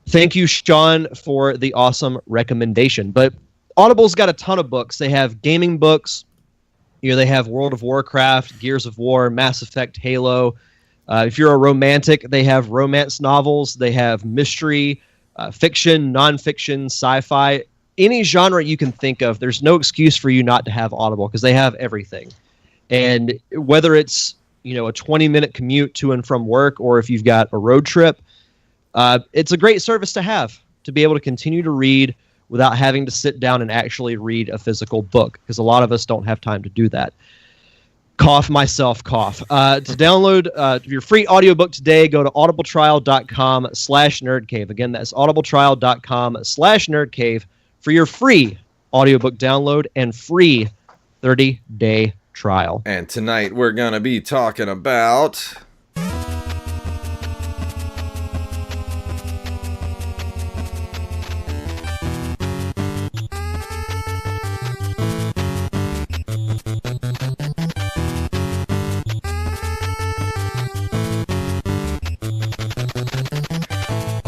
thank you, Sean, for the awesome recommendation. But Audible's got a ton of books. They have gaming books. They have World of Warcraft, Gears of War, Mass Effect, Halo. If you're a romantic, they have romance novels. They have mystery, fiction, nonfiction, sci-fi, any genre you can think of. There's no excuse for you not to have Audible because they have everything. And whether it's a 20-minute commute to and from work, or if you've got a road trip, it's a great service to have, to be able to continue to read without having to sit down and actually read a physical book, because a lot of us don't have time to do that. Cough myself, cough. To download your free audiobook today, go to audibletrial.com/nerdcave. Again, that's audibletrial.com/nerdcave for your free audiobook download and free 30-day trial. And tonight we're going to be talking about...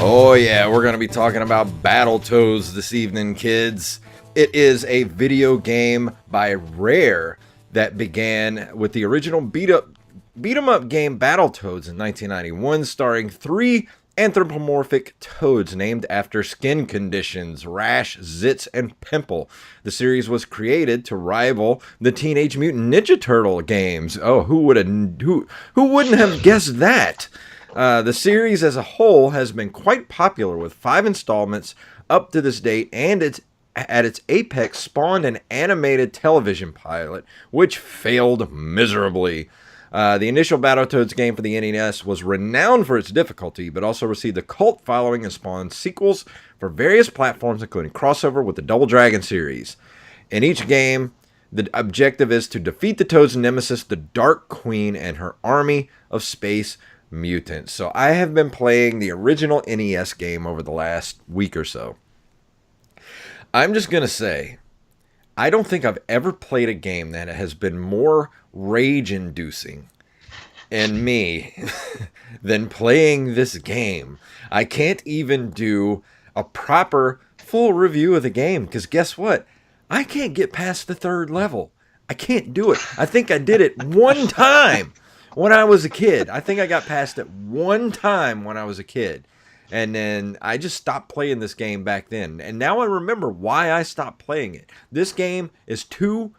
Oh yeah, we're going to be talking about Battletoads this evening, kids. It is a video game by Rare that began with the original beat 'em up game Battletoads in 1991, starring 3 anthropomorphic toads named after skin conditions: rash, zits, and pimple. The series was created to rival the Teenage Mutant Ninja Turtle games. Oh, who wouldn't have guessed that? The series as a whole has been quite popular, with 5 installments up to this date, and at its apex spawned an animated television pilot, which failed miserably. The initial Battletoads game for the NES was renowned for its difficulty, but also received a cult following and spawned sequels for various platforms, including crossover with the Double Dragon series. In each game, the objective is to defeat the Toad's nemesis, the Dark Queen, and her army of space mutants. So I have been playing the original NES game over the last week or so. I'm just going to say, I don't think I've ever played a game that has been more rage-inducing in me than playing this game. I can't even do a proper full review of the game, because guess what? I can't get past the 3rd level. I can't do it. I think I did it one time when I was a kid. I think I got past it one time when I was a kid. And then I just stopped playing this game back then. And now I remember why I stopped playing it. This game is too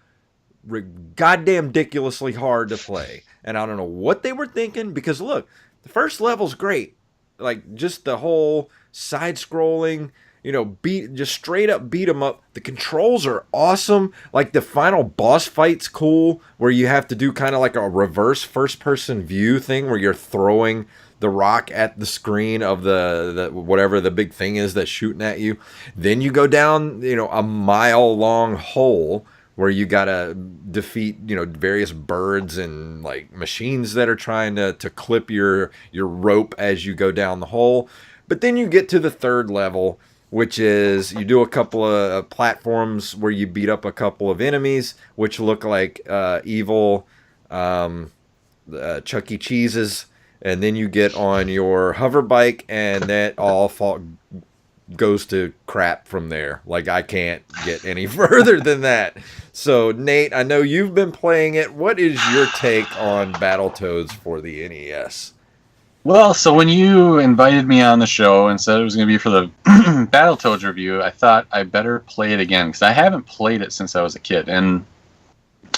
goddamn ridiculously hard to play. And I don't know what they were thinking, because look, the first level's great. Like, just the whole side-scrolling, just straight up beat 'em up. The controls are awesome. Like, the final boss fight's cool, where you have to do kind of like a reverse first-person view thing, where you're throwing the rock at the screen of the whatever the big thing is that's shooting at you. Then you go down, a mile-long hole where you gotta defeat, various birds and like machines that are trying to clip your rope as you go down the hole. But then you get to the 3rd level, which is you do a couple of platforms where you beat up a couple of enemies, which look like evil Chuck E. Cheese's and then you get on your hover bike, and that all goes to crap from there. Like, I can't get any further than that. So, Nate, I know you've been playing it. What is your take on Battletoads for the NES? Well, so when you invited me on the show and said it was going to be for the Battletoads review, I thought I better play it again, because I haven't played it since I was a kid. And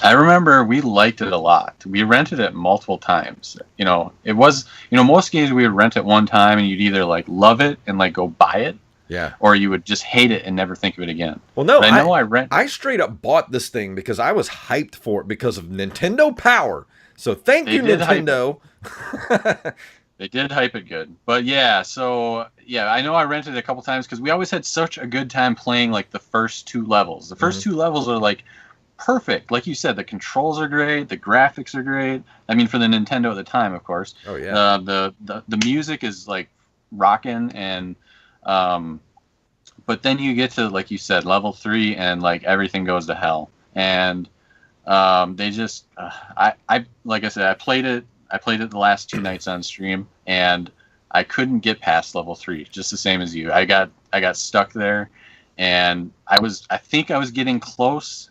I remember we liked it a lot. We rented it multiple times. It was, most games we would rent it one time and you'd either like love it and like go buy it, yeah, or you would just hate it and never think of it again. Well, no, but I straight up bought this thing because I was hyped for it because of Nintendo Power. So thank you, Nintendo. They did hype it good. But yeah, I know I rented it a couple times because we always had such a good time playing like the first two levels. The first two levels are like perfect. Like you said, the controls are great, the graphics are great. I mean, for the Nintendo at the time, of course. Oh yeah. The music is like rocking, and but then you get to, like you said, level 3 and like everything goes to hell. And they just I like I said, I played it the last 2 nights on stream, and I couldn't get past level 3, just the same as you. I got stuck there, and I think I was getting close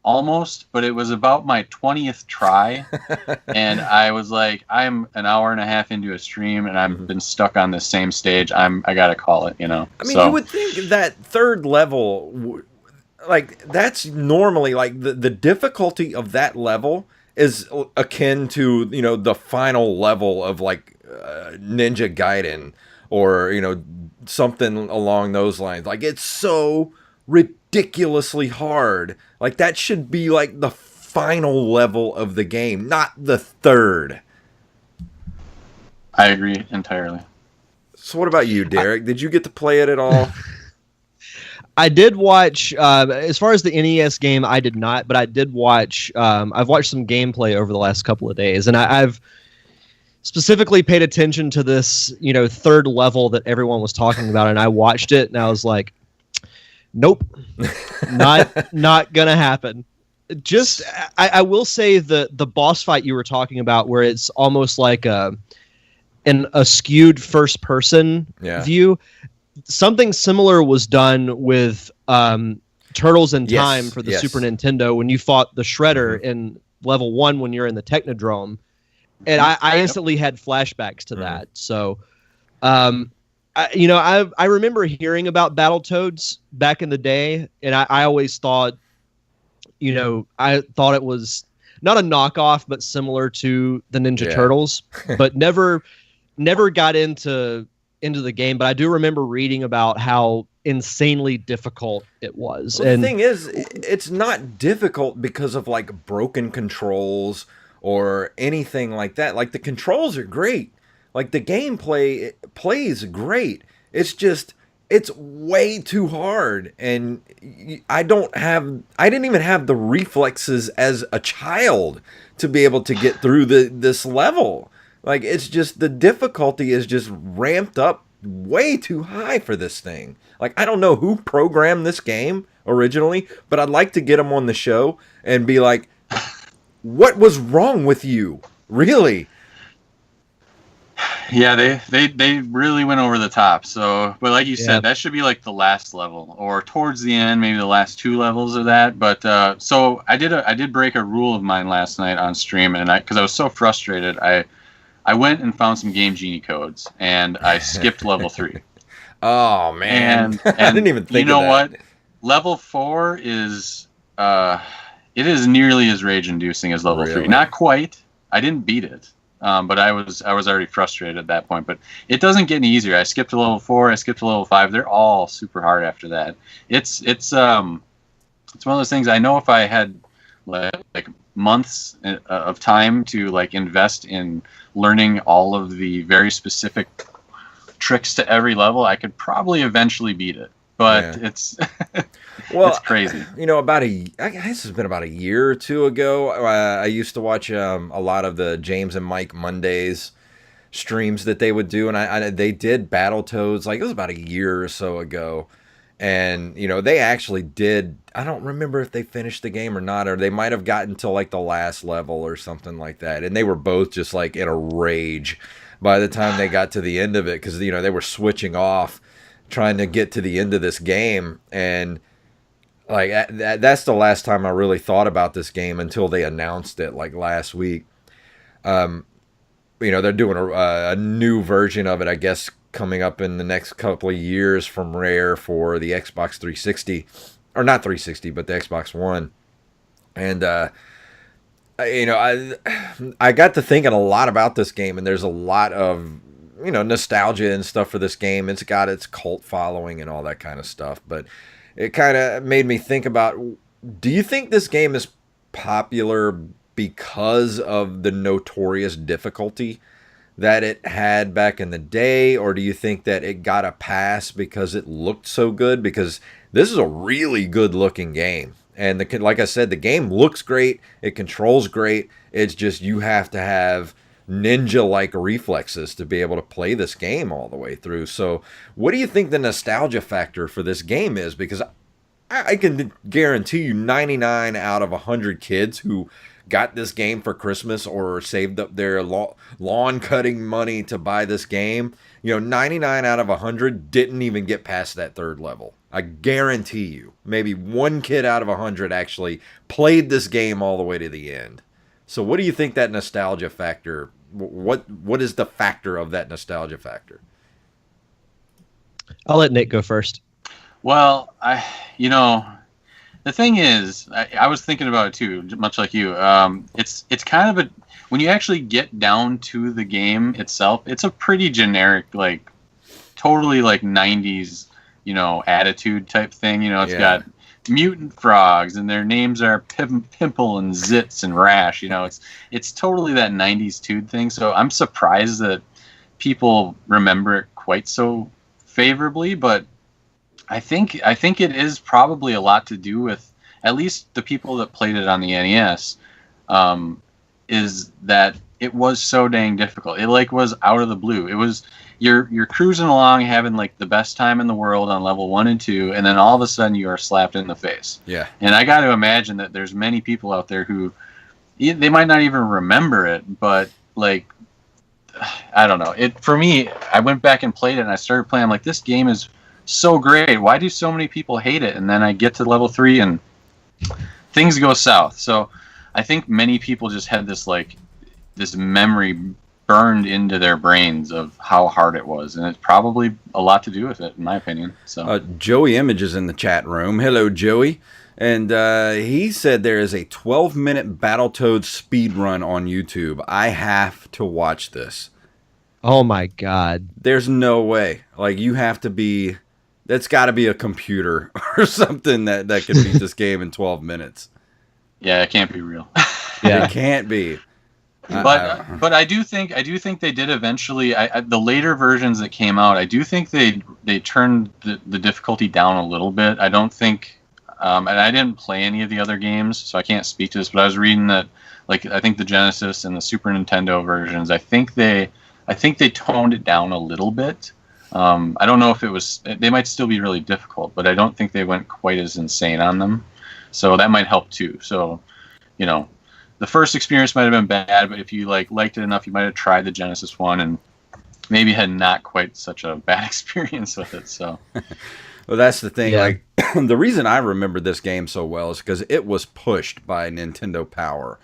almost, but it was about my 20th try, and I was like, I'm an hour and a half into a stream, and I've been stuck on this same stage. I gotta call it, I mean, you would think that third level, like, that's normally, like, the difficulty of that level is akin to, the final level of, like, Ninja Gaiden, or, something along those lines. Like, it's so ridiculously hard. Like, that should be like the final level of the game, not the third. I agree entirely. So what about you, Derek? Did you get to play it at all? I did watch, as far as the NES game, I did not, but I did watch, I've watched some gameplay over the last couple of days, and I've specifically paid attention to this, third level that everyone was talking about, and I watched it, and I was like, nope, not gonna happen. Just, I will say the boss fight you were talking about, where it's almost like a skewed first person view. Something similar was done with Turtles in Time for the Super Nintendo when you fought the Shredder in level 1 when you're in the Technodrome, and I instantly had flashbacks to that. So, I remember hearing about Battletoads back in the day, and I always thought, I thought it was not a knockoff, but similar to the Ninja Turtles, but never got into the game. But I do remember reading about how insanely difficult it was. Well, and the thing is, it's not difficult because of like broken controls or anything like that. Like, the controls are great. Like, the gameplay plays great. It's just, it's way too hard. And I didn't even have the reflexes as a child to be able to get through this level. Like, it's just, the difficulty is just ramped up way too high for this thing. Like, I don't know who programmed this game originally, but I'd like to get them on the show and be like, what was wrong with you? Really? Yeah, they really went over the top. So, but like you said, that should be like the last level, or towards the end, maybe the last 2 levels of that. But so I did break a rule of mine last night on stream, and because I was so frustrated, I went and found some Game Genie codes, and I skipped level 3. Oh man, and I didn't even think. You know of that. what? Level 4 is it is nearly as rage-inducing as level 3. Not quite. I didn't beat it. But I was already frustrated at that point. But it doesn't get any easier. I skipped to level 4. I skipped to level 5. They're all super hard after that. It's one of those things. I know if I had like months of time to like invest in learning all of the very specific tricks to every level, I could probably eventually beat it. But it's it's crazy. I guess it's been about a year or 2 ago. I used to watch a lot of the James and Mike Mondays streams that they would do, and they did Battletoads. Like, it was about a year or so ago, and they actually did. I don't remember if they finished the game or not, or they might have gotten to like the last level or something like that. And they were both just like in a rage by the time they got to the end of it, because they were switching off, trying to get to the end of this game, and like that's the last time I really thought about this game until they announced it like last week. They're doing a new version of it, I guess, coming up in the next couple of years from Rare for the Xbox 360, or not 360, but the Xbox One. And I got to thinking a lot about this game, and there's a lot of nostalgia and stuff for this game. It's got its cult following and all that kind of stuff, but it kind of made me think about, do you think this game is popular because of the notorious difficulty that it had back in the day, or do you think that it got a pass because it looked so good? Because this is a really good looking game, and like I said, the game looks great, it controls great. It's just you have to have ninja-like reflexes to be able to play this game all the way through. So what do you think the nostalgia factor for this game is? Because I can guarantee you 99 out of 100 kids who got this game for Christmas or saved up their lawn cutting money to buy this game, 99 out of 100 didn't even get past that third level. I guarantee you, maybe one kid out of 100 actually played this game all the way to the end. So what do you think that nostalgia factor, what is the factor of that nostalgia factor? I'll let Nick go first. Well, the thing is, I was thinking about it too, much like you. It's kind of when you actually get down to the game itself, it's a pretty generic, like totally like 90s, attitude type thing. It's got mutant frogs, and their names are Pimple and Zitz and Rash. It's totally that 90s dude thing. So I'm surprised that people remember it quite so favorably, but I think it is probably a lot to do with, at least the people that played it on the NES, is that it was so dang difficult. It was out of the blue. It was you're cruising along having like the best time in the world on level 1 and 2, and then all of a sudden you are slapped in the face. Yeah. And I got to imagine that there's many people out there who they might not even remember it, but like I don't know. For me, I went back and played it, and I started playing. I'm like, this game is so great. Why do so many people hate it? And then I get to level 3 and things go south. So I think many people just had this memory burned into their brains of how hard it was, and it's probably a lot to do with it, in my opinion. So Joey Image is in the chat room. Hello, Joey. And he said there is a 12-minute Battletoads speed run on YouTube. I have to watch this. Oh my God. There's no way. Like, you have to be... That's got to be a computer or something that can beat this game in 12 minutes. Yeah, it can't be real. Yeah, it can't be. But I do think they did eventually. The later versions that came out, I do think they turned the difficulty down a little bit. I don't think, and I didn't play any of the other games, so I can't speak to this. But I was reading that, I think the Genesis and the Super Nintendo versions, I think they toned it down a little bit. I don't know if it was. They might still be really difficult, but I don't think they went quite as insane on them. So that might help too. So, the first experience might have been bad, but if you liked it enough, you might have tried the Genesis one and maybe had not quite such a bad experience with it. So, well, that's the thing. Yeah. The reason I remember this game so well is because it was pushed by Nintendo Power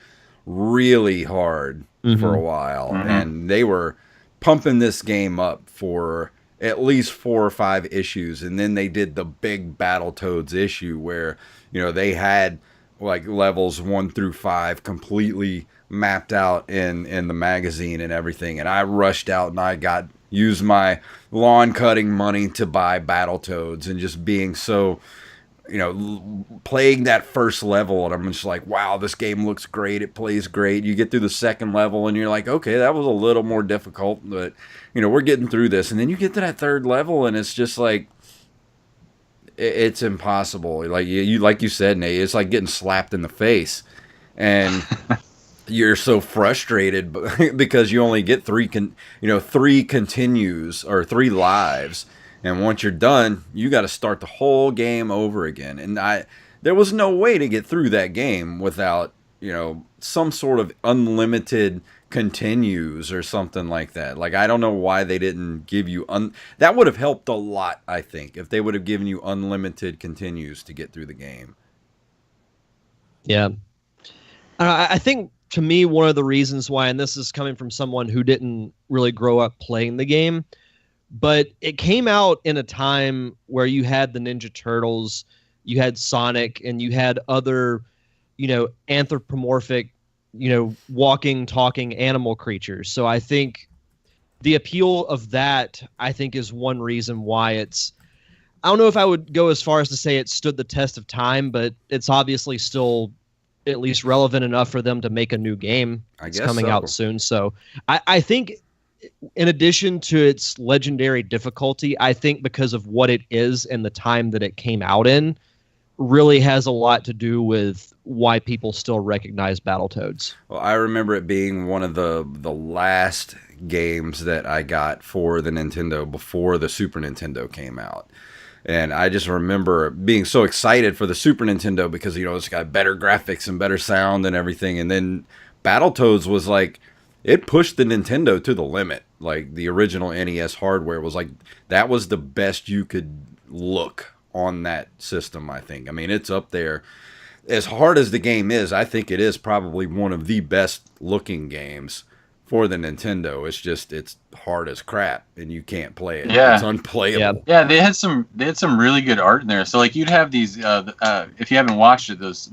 really hard for a while, and they were pumping this game up for at least 4 or 5 issues, and then they did the big Battletoads issue where they had levels 1 through 5 completely mapped out in the magazine and everything, and I rushed out and used my lawn cutting money to buy Battletoads, and just being so playing that first level, and I'm just like, wow, this game looks great, it plays great. You get through the second level and you're like, okay, that was a little more difficult, but we're getting through this. And then you get to that third level and it's just like, it's impossible. Like you said, Nate, it's like getting slapped in the face, and you're so frustrated because you only get 3 continues or 3 lives. And once you're done, you got to start the whole game over again. And there was no way to get through that game without, some sort of unlimited continues or something like that. Like, I don't know why they didn't give you that would have helped a lot, I think, if they would have given you unlimited continues to get through the game. Yeah. I think, to me, one of the reasons why, and this is coming from someone who didn't really grow up playing the game, but it came out in a time where you had the Ninja Turtles, you had Sonic, and you had other, anthropomorphic, walking, talking animal creatures. So I think the appeal of that, I think, is one reason why it's, I don't know if I would go as far as to say it stood the test of time, but it's obviously still at least relevant enough for them to make a new game. It's coming out soon. So I think, in addition to its legendary difficulty, I think because of what it is and the time that it came out in, really has a lot to do with why people still recognize Battletoads. Well, I remember it being one of the last games that I got for the Nintendo before the Super Nintendo came out. And I just remember being so excited for the Super Nintendo because, it's got better graphics and better sound and everything. And then Battletoads was like, it pushed the Nintendo to the limit. Like, the original NES hardware was like, that was the best you could look on that system, I think. I mean, it's up there. As hard as the game is, I think it is probably one of the best looking games for the Nintendo. It's just, it's hard as crap and you can't play it. Yeah. It's unplayable. Yeah, they had some really good art in there. So like you'd have these if you haven't watched it, those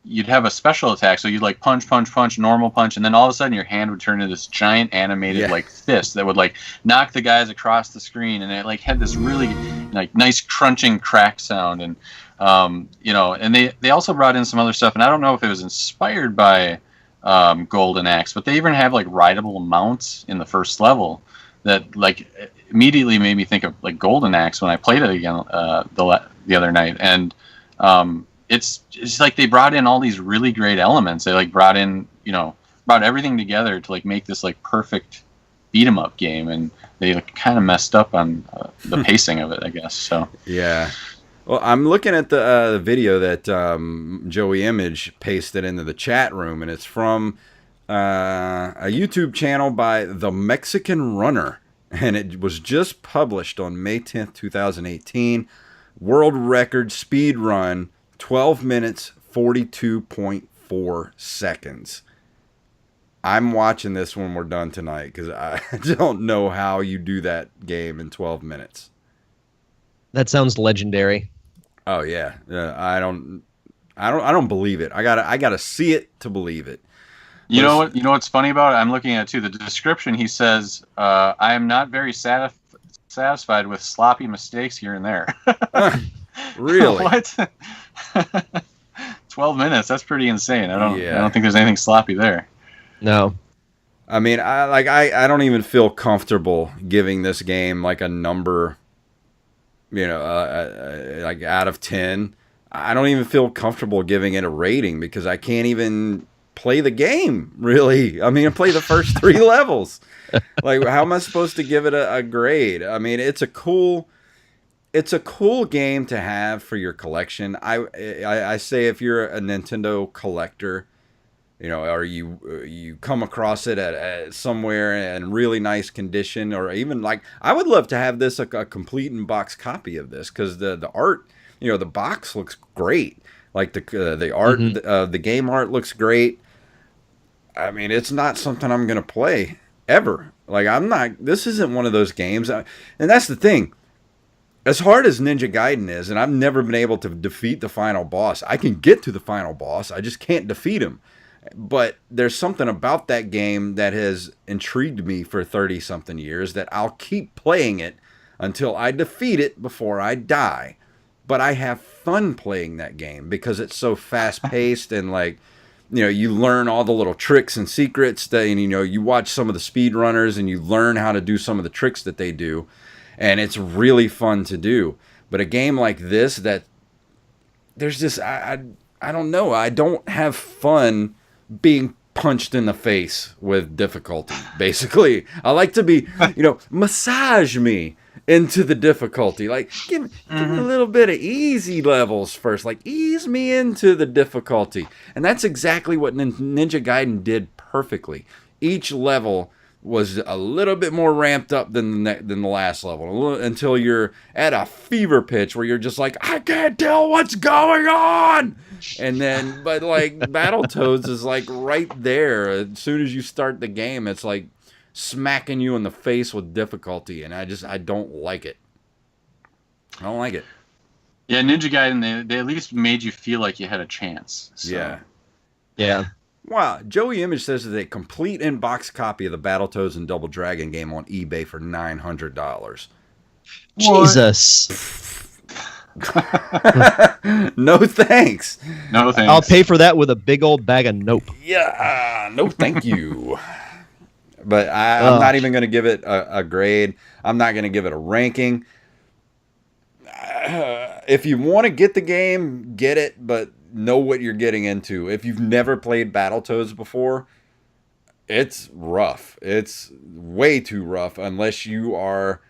you'd have a special attack. So you'd like punch, normal punch, and then all of a sudden your hand would turn into this giant animated like fist that would like knock the guys across the screen, and it like had this really like nice crunching crack sound. And and they also brought in some other stuff, and I don't know if it was inspired by Golden Axe, but they even have like rideable mounts in the first level that like immediately made me think of like Golden Axe when I played it again the other night. And it's like they brought in all these really great elements. They like brought everything together to like make this like perfect beat 'em up game, and they like, kind of messed up on the pacing of it, I guess. So yeah. Well, I'm looking at the video that Joey Image pasted into the chat room, and it's from a YouTube channel by The Mexican Runner, and it was just published on May 10th, 2018. World record speed run, 12 minutes, 42.4 seconds. I'm watching this when we're done tonight because I don't know how you do that game in 12 minutes. That sounds legendary. Oh yeah, I don't believe it. I gotta see it to believe it. You know what's funny about it? I'm looking at it too. The description, he says, "I am not very satisfied with sloppy mistakes here and there." Really? What? 12 minutes. That's pretty insane. I don't think there's anything sloppy there. No. I mean, I don't even feel comfortable giving this game like a number. Like out of 10, I don't even feel comfortable giving it a rating because I can't even play the game, really. I mean, I play the first 3 levels. Like, how am I supposed to give it a grade? I mean, it's a cool game to have for your collection. I say if you're a Nintendo collector, or you come across it at somewhere in really nice condition, or even like, I would love to have this a complete in-box copy of this because the art, the box looks great. Like the art, the game art looks great. I mean, it's not something I'm gonna play ever. Like, this isn't one of those games, and that's the thing. As hard as Ninja Gaiden is, and I've never been able to defeat the final boss. I can get to the final boss, I just can't defeat him. But there's something about that game that has intrigued me for 30-something years that I'll keep playing it until I defeat it before I die. But I have fun playing that game because it's so fast-paced and, like, you learn all the little tricks and secrets that, you watch some of the speedrunners and you learn how to do some of the tricks that they do. And it's really fun to do. But a game like this that there's just, I don't know, I don't have fun being punched in the face with difficulty, basically. I like to be, massage me into the difficulty. Like, give me a little bit of easy levels first. Like, ease me into the difficulty. And that's exactly what Ninja Gaiden did perfectly. each level was a little bit more ramped up than the last level, until you're at a fever pitch where you're just like, I can't tell what's going on. And then, but like Battletoads is like right there. As soon as you start the game, it's like smacking you in the face with difficulty, and I don't like it. I don't like it. Yeah, Ninja Gaiden, they at least made you feel like you had a chance. So. Yeah. Wow, Joey Image says that a complete in-box copy of the Battletoads and Double Dragon game on eBay for $900. Jesus. No thanks. No thanks. I'll pay for that with a big old bag of nope. Yeah, no thank you. But I'm not even going to give it a grade. I'm not going to give it a ranking. If you want to get the game, get it, but know what you're getting into. If you've never played Battletoads before, it's rough. It's way too rough unless you are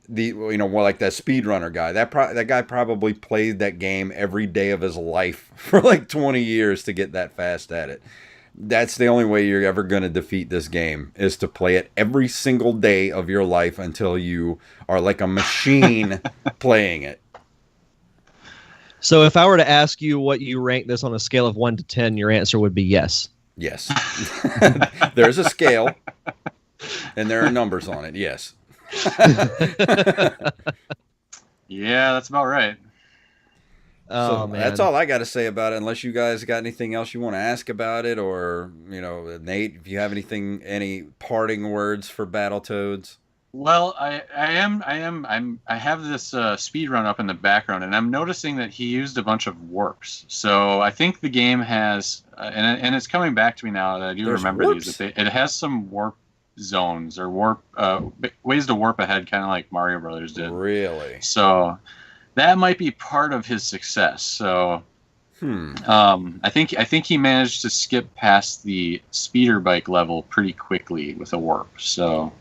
more like that speedrunner guy. That guy probably played that game every day of his life for like 20 years to get that fast at it. That's the only way you're ever going to defeat this game, is to play it every single day of your life until you are like a machine playing it. So if I were to ask you what you rank this on a scale of 1 to 10, your answer would be yes. Yes. There's a scale, and there are numbers on it, yes. Yeah, that's about right. So that's all I got to say about it, unless you guys got anything else you want to ask about it, or, Nate, if you have any parting words for Battletoads. Well, I have this speed run up in the background, and I'm noticing that he used a bunch of warps. So I think the game has, and it's coming back to me now that I do remember warps? these. It has some warp zones or warp ways to warp ahead, kind of like Mario Brothers did. Really? So that might be part of his success. So I think he managed to skip past the speeder bike level pretty quickly with a warp. So.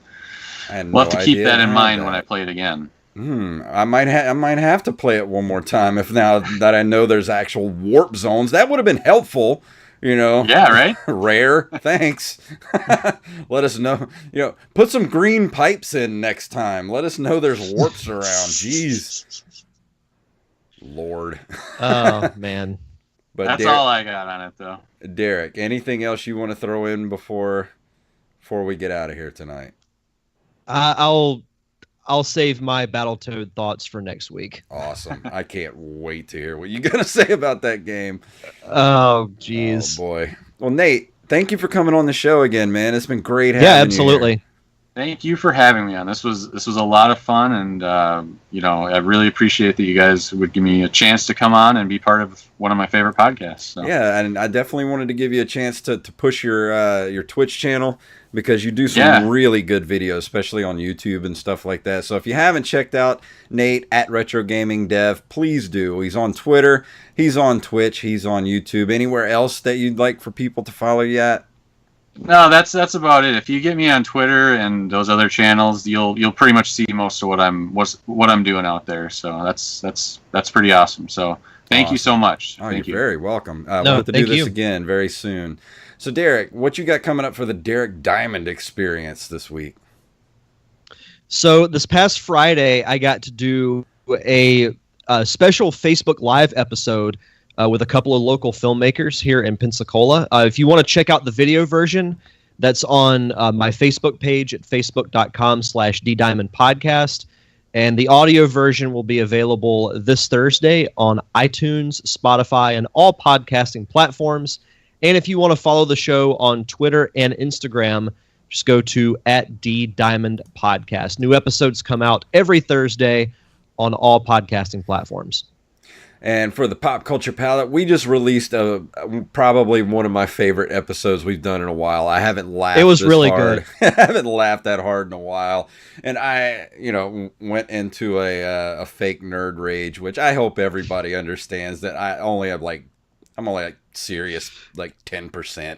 We'll have to keep that in mind when I play it again. I might have to play it one more time if now that I know there's actual warp zones. That would have been helpful, Yeah, right? Rare, thanks. Let us know. Put some green pipes in next time. Let us know there's warps around. Jeez. Lord. Oh, man. But that's all I got on it, though. Derek, anything else you want to throw in before we get out of here tonight? I'll save my Battletoad thoughts for next week. Awesome. I can't wait to hear what you got to say about that game. Oh, jeez. Oh, boy. Well, Nate, thank you for coming on the show again, man. It's been great having you. Yeah, absolutely. Here. Thank you for having me on. This was a lot of fun, and I really appreciate that you guys would give me a chance to come on and be part of one of my favorite podcasts. So. Yeah, and I definitely wanted to give you a chance to push your Twitch channel, because you do some really good videos, especially on YouTube and stuff like that. So if you haven't checked out Nate at Retrogaming Dev, please do. He's on Twitter, he's on Twitch, he's on YouTube. Anywhere else that you'd like for people to follow you at? No, that's about it. If you get me on Twitter and those other channels, you'll pretty much see most of what I'm doing out there. So that's pretty awesome. So thank you so much. Oh, thank you're you. very welcome. We'll have to do this again very soon. So Derek, what you got coming up for the Derek Diamond experience this week? So this past Friday, I got to do a special Facebook Live episode with a couple of local filmmakers here in Pensacola. If you want to check out the video version, that's on my Facebook page at facebook.com/DDiamondPodcast. And the audio version will be available this Thursday on iTunes, Spotify, and all podcasting platforms. And if you want to follow the show on Twitter and Instagram, just go to @DDiamondPodcast. New episodes come out every Thursday on all podcasting platforms. And for the Pop Culture Palette, we just released probably one of my favorite episodes we've done in a while. I haven't laughed. It was this really hard. good. I haven't laughed that hard in a while. And I, went into a fake nerd rage, which I hope everybody understands that I'm only serious 10%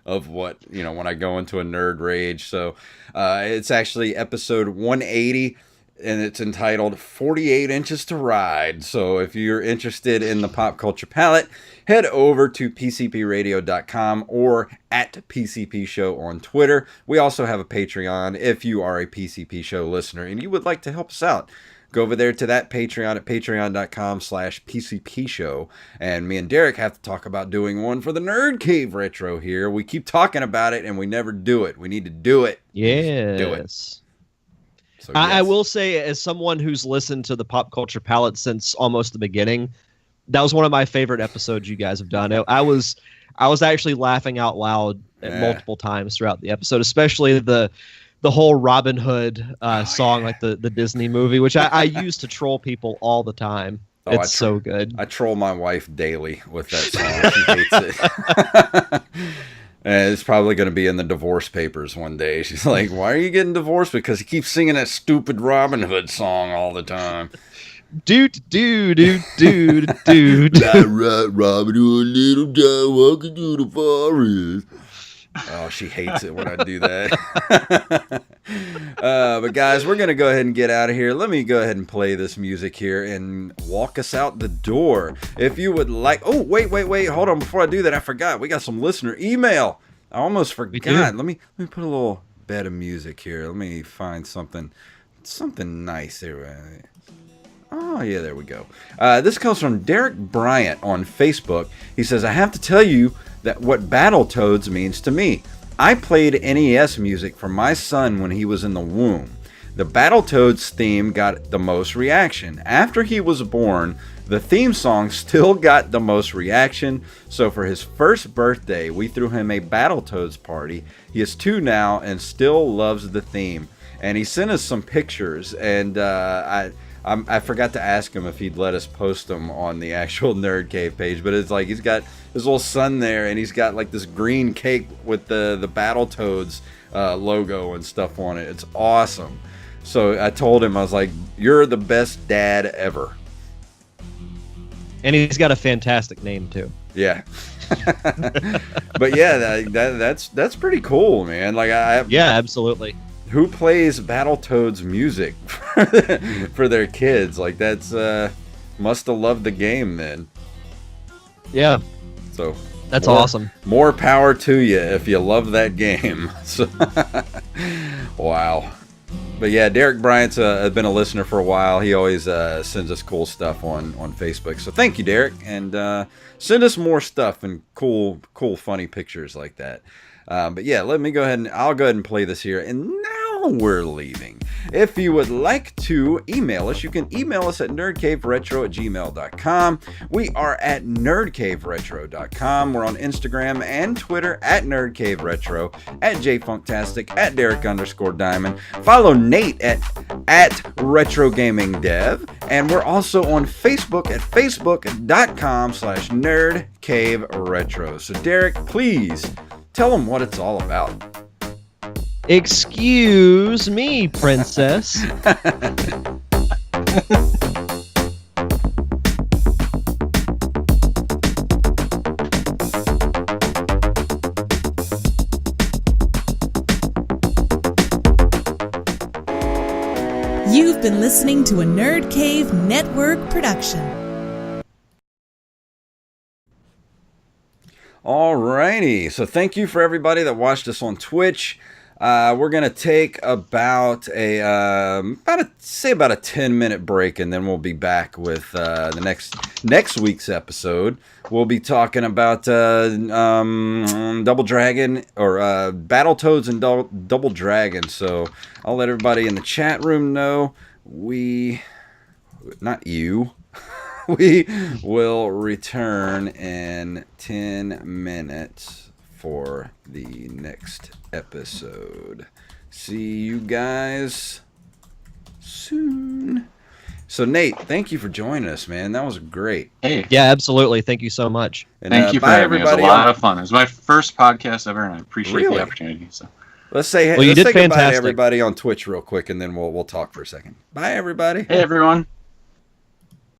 of what, when I go into a nerd rage. So it's actually episode 180. and it's entitled 48 Inches to Ride. So if you're interested in the pop culture palette, head over to pcpradio.com or at PCP Show on Twitter. We also have a Patreon if you are a PCP Show listener and you would like to help us out. Go over there to that Patreon at patreon.com/PCP Show. And me and Derek have to talk about doing one for the Nerd Cave Retro here. We keep talking about it and we never do it. We need to do it. Yes. Do it. So, yes. I will say, as someone who's listened to the Pop Culture Palette since almost the beginning, that was one of my favorite episodes you guys have done. I was actually laughing out loud multiple times throughout the episode, especially the whole Robin Hood song, like the Disney movie, which I use to troll people all the time. It's so good. I troll my wife daily with that song. She hates it. And it's probably going to be in the divorce papers one day. She's like, why are you getting divorced? Because he keeps singing that stupid Robin Hood song all the time. Dude. Robin Hood, little John walking through the forest. Oh, she hates it when I do that. But guys, we're going to go ahead and get out of here. Let me go ahead and play this music here and walk us out the door. If you would like... Oh, wait. Hold on. Before I do that, I forgot. We got some listener email. I almost forgot. Let me put a little bed of music here. Let me find something nice here. Oh, yeah, there we go. This comes from Derek Bryant on Facebook. He says, I have to tell you that what Battletoads means to me. I played NES music for my son when he was in the womb. The Battletoads theme got the most reaction. After he was born, the theme song still got the most reaction. So for his first birthday, we threw him a Battletoads party. He is 2 now and still loves the theme. And he sent us some pictures, and I forgot to ask him if he'd let us post them on the actual Nerd Cave page, but it's like he's got his little son there, and he's got like this green cake with the Battletoads logo and stuff on it. It's awesome. So I told him, I was like, you're the best dad ever. And he's got a fantastic name, too. Yeah. But yeah, that's pretty cool, man. Like yeah, absolutely. Who plays Battletoads music for their kids? Like that's must have loved the game then. Yeah. So that's awesome. More power to you if you love that game. So, wow. But yeah, Derek Bryant's has been a listener for a while. He always sends us cool stuff on Facebook. So thank you, Derek, and send us more stuff and cool, funny pictures like that. But yeah, I'll go ahead and play this here. And now we're leaving. If you would like to email us, you can email us at nerdcaveretro@gmail.com. We are at nerdcaveretro.com. We're on Instagram and Twitter at nerdcaveretro, at jfunktastic, at Derek_Diamond. Follow Nate at retrogamingdev. And we're also on Facebook at facebook.com/nerdcaveretro. So Derek, please tell them what it's all about. Excuse me, princess. You've been listening to a Nerd Cave Network production. Alrighty, so thank you for everybody that watched us on Twitch. We're gonna take about a 10-minute break, and then we'll be back with the next week's episode. We'll be talking about Double Dragon or Battletoads and Double Dragon. So I'll let everybody in the chat room know we will return in 10 minutes for the next episode. See you guys soon. So Nate, thank you for joining us, man. That was great. Hey. Yeah, absolutely. Thank you so much. And thank you for having me. It was a lot of fun. It was my first podcast ever, and I appreciate the opportunity. So let's say goodbye to everybody on Twitch real quick, and then we'll talk for a second. Bye, everybody. Hey, everyone.